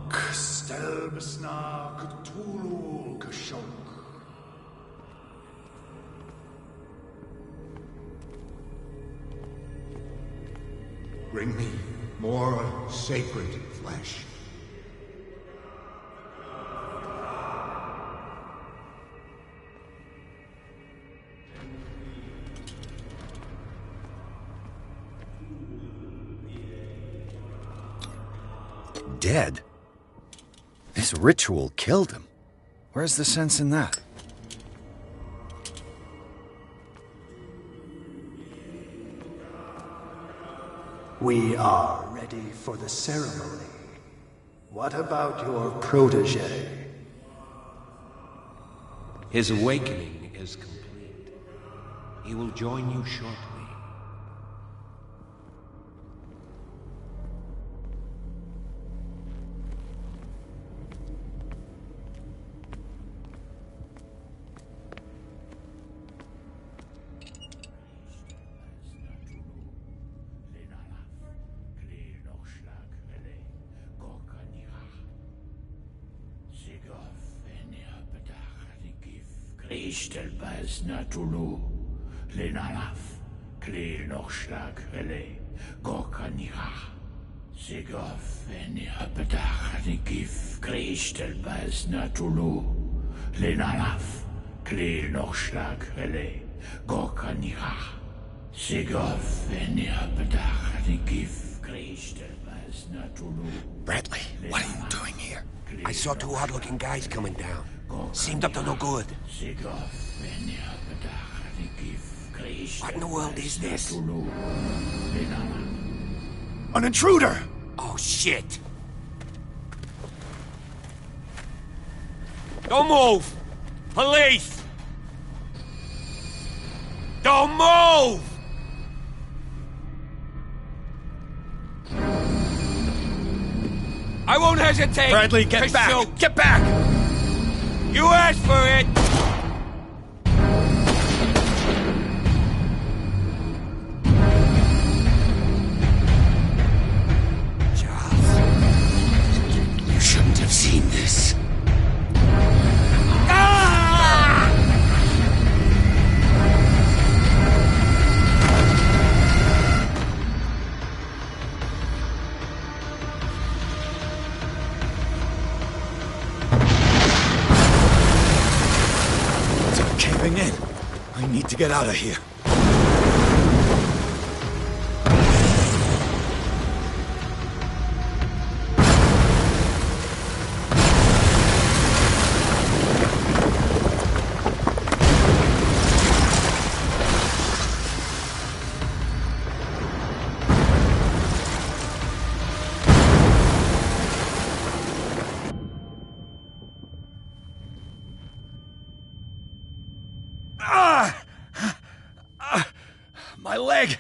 Kstelbsna Cthulhu Kashok. Bring me more sacred flesh. Dead? This ritual killed him. Where's the sense in that? We are ready for the ceremony. What about your protege? His awakening is complete. He will join you shortly. Natulu, Lenalaf, Klir Nochschlag, Relay, Gorkanira. Sigof, Enihapetach, Nikif, Kristel, Bas, Natulu. Lenalaf, Klir Nochschlag, Relay, Gorkanira. Sigof, Enihapetach, Nikif, Kristel, Bas, Natulu. Bradley, what are you doing here? I saw two odd-looking guys coming down. Seemed up to no good. What in the world is this? An intruder! Oh, shit! Don't move! Police! Don't move! I won't hesitate! Bradley, get back! Shoot. Get back! You asked for it! Charles, you shouldn't have seen this. In. I need to get out of here. My leg!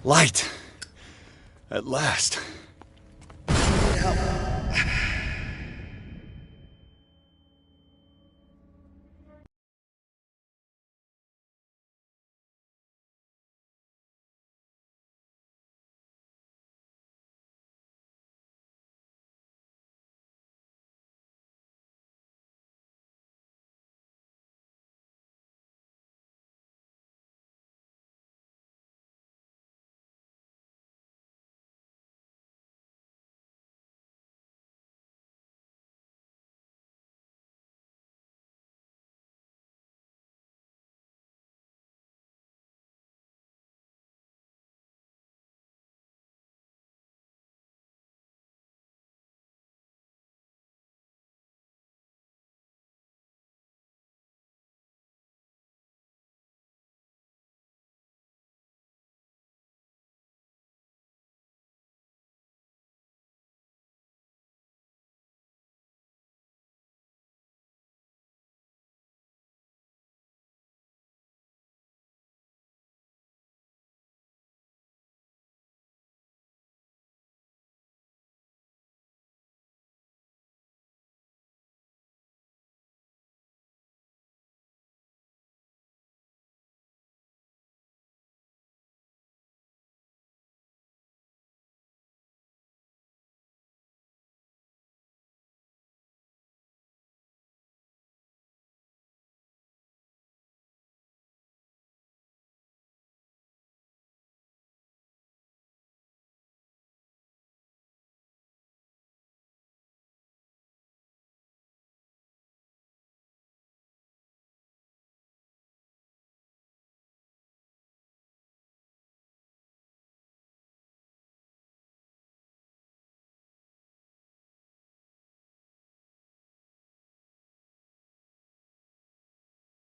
Light. At last.